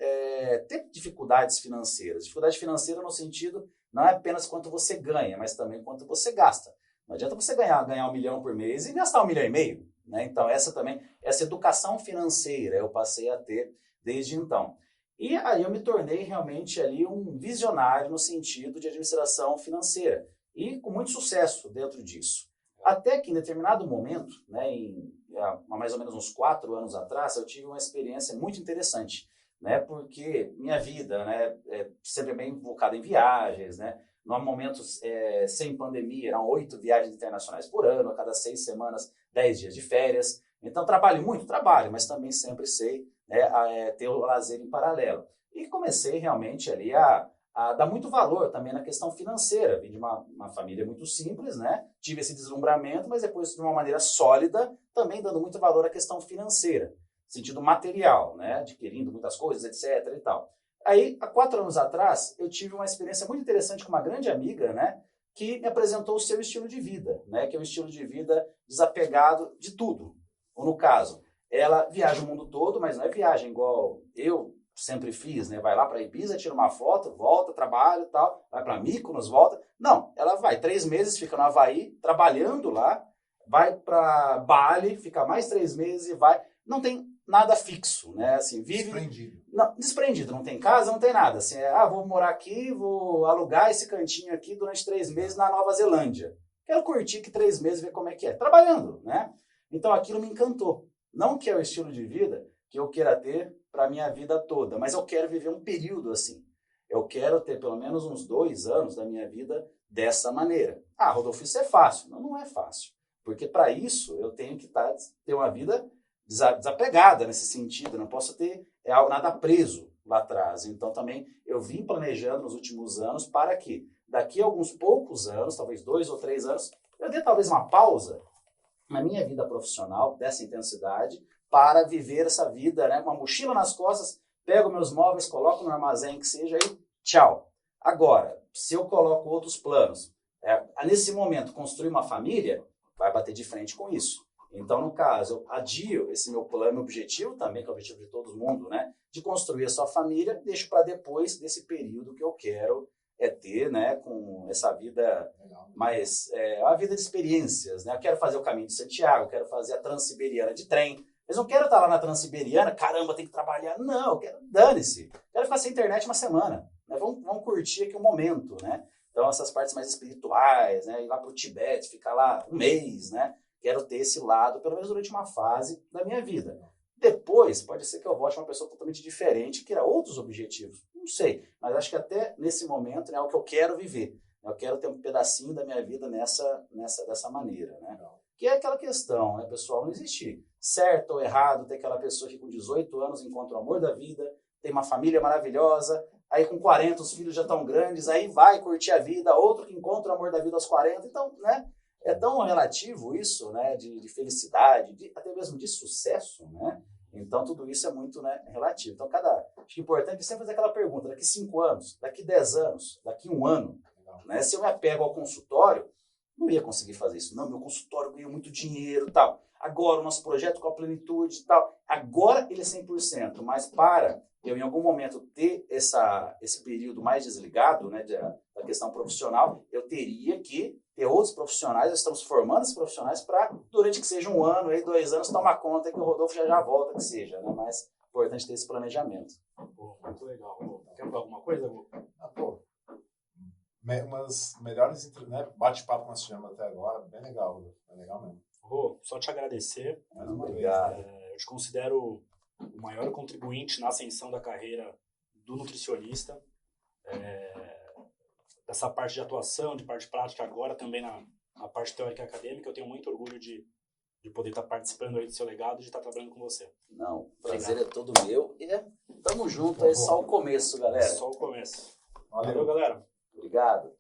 ter dificuldades financeiras. Dificuldade financeira no sentido, não é apenas quanto você ganha, mas também quanto você gasta. Não adianta você ganhar 1 milhão por mês e gastar 1,5 milhão. Né? Então, essa educação financeira eu passei a ter desde então. E aí eu me tornei realmente ali um visionário no sentido de administração financeira. E com muito sucesso dentro disso. Até que em determinado momento, né, há mais ou menos uns 4 anos atrás, eu tive uma experiência muito interessante, né, porque minha vida, né, é sempre bem focada em viagens, né, no momento sem pandemia, eram 8 viagens internacionais por ano, a cada 6 semanas, 10 dias de férias. Então, trabalho muito? Trabalho, mas também sempre sei, né, ter o lazer em paralelo. E comecei realmente ali a dar muito valor também na questão financeira. Vim de uma família muito simples, né? Tive esse deslumbramento, mas depois de uma maneira sólida, também dando muito valor à questão financeira, sentido material, né? Adquirindo muitas coisas, etc. e tal. Aí, há 4 anos atrás, eu tive uma experiência muito interessante com uma grande amiga, né? Que me apresentou o seu estilo de vida, né? Que é um estilo de vida desapegado de tudo. Ou no caso, ela viaja o mundo todo, mas não é viagem igual eu sempre fiz, né? Vai lá para Ibiza, tira uma foto, volta, trabalha e tal, vai para Mykonos, volta. Não, ela vai 3 meses, fica no Havaí, trabalhando lá, vai para Bali, fica mais 3 meses e vai. Não tem nada fixo, né? Assim, vive... Desprendido. Não, desprendido, não tem casa, não tem nada. Assim, vou morar aqui, vou alugar esse cantinho aqui durante 3 meses na Nova Zelândia. Quero curtir aqui 3 meses, ver como é que é. Trabalhando, né? Então aquilo me encantou. Não que é o estilo de vida que eu queira ter para a minha vida toda, mas eu quero viver um período assim. Eu quero ter pelo menos uns 2 anos da minha vida dessa maneira. Rodolfo, isso é fácil. Não, não é fácil. Porque para isso eu tenho que ter uma vida desapegada nesse sentido. Não posso ter nada preso lá atrás. Então também eu vim planejando nos últimos anos para que daqui a alguns poucos anos, talvez 2 ou 3 anos, eu dê talvez uma pausa na minha vida profissional dessa intensidade para viver essa vida, né? Uma mochila nas costas, pego meus móveis, coloco no armazém que seja e tchau. Agora, se eu coloco outros planos, nesse momento construir uma família, vai bater de frente com isso. Então, no caso, eu adio esse meu plano, meu objetivo também, que é o objetivo de todo mundo, né? De construir a sua família, deixo para depois desse período que eu quero ter, né? Com essa vida mais... uma vida de experiências, né? Eu quero fazer o Caminho de Santiago, quero fazer a Transiberiana de trem. Mas não quero estar lá na Transiberiana, caramba, tem que trabalhar. Não, eu quero, dane-se. Quero ficar sem internet uma semana. Né? Vamos curtir aqui o momento, né? Então, essas partes mais espirituais, né? Ir lá para o Tibete, ficar lá 1 mês, né? Quero ter esse lado, pelo menos durante uma fase da minha vida. Depois, pode ser que eu volte uma pessoa totalmente diferente, que era outros objetivos. Não sei, mas acho que até nesse momento, né, é o que eu quero viver. Eu quero ter um pedacinho da minha vida dessa maneira, né? Que é aquela questão, né, pessoal? Não existe certo ou errado ter aquela pessoa que com 18 anos encontra o amor da vida, tem uma família maravilhosa, aí com 40 os filhos já estão grandes, aí vai curtir a vida, outro que encontra o amor da vida aos 40. Então, né? É tão relativo isso, né, de felicidade, até mesmo de sucesso, né? Então, tudo isso é muito, né, relativo. Então, acho que é importante sempre fazer aquela pergunta, daqui 5 anos, daqui 10 anos, daqui 1 ano, né? Se eu me apego ao consultório, não ia conseguir fazer isso. Não, meu consultório ganha muito dinheiro e tal. Agora, o nosso projeto com a plenitude e tal, agora ele é 100%, mas para eu, em algum momento, ter esse período mais desligado, né, da questão profissional, eu teria que ter outros profissionais, nós estamos formando esses profissionais para, durante que seja 1 ano, aí 2 anos, tomar conta que o Rodolfo já volta, que seja, né? Mas é importante ter esse planejamento. Pô, muito legal. Quer falar alguma coisa, Rô? Umas melhores, né, bate-papo que nós tivemos até agora, bem legal mesmo. Rô, só te agradecer. Obrigado. Eu te considero o maior contribuinte na ascensão da carreira do nutricionista. Dessa parte de atuação, de parte prática, agora também na parte teórica e acadêmica, eu tenho muito orgulho de poder estar participando aí do seu legado e de estar trabalhando com você. Não, o prazer é todo meu e tamo junto, é só o começo, galera. Só o começo. Valeu, Valeu, galera. Obrigado.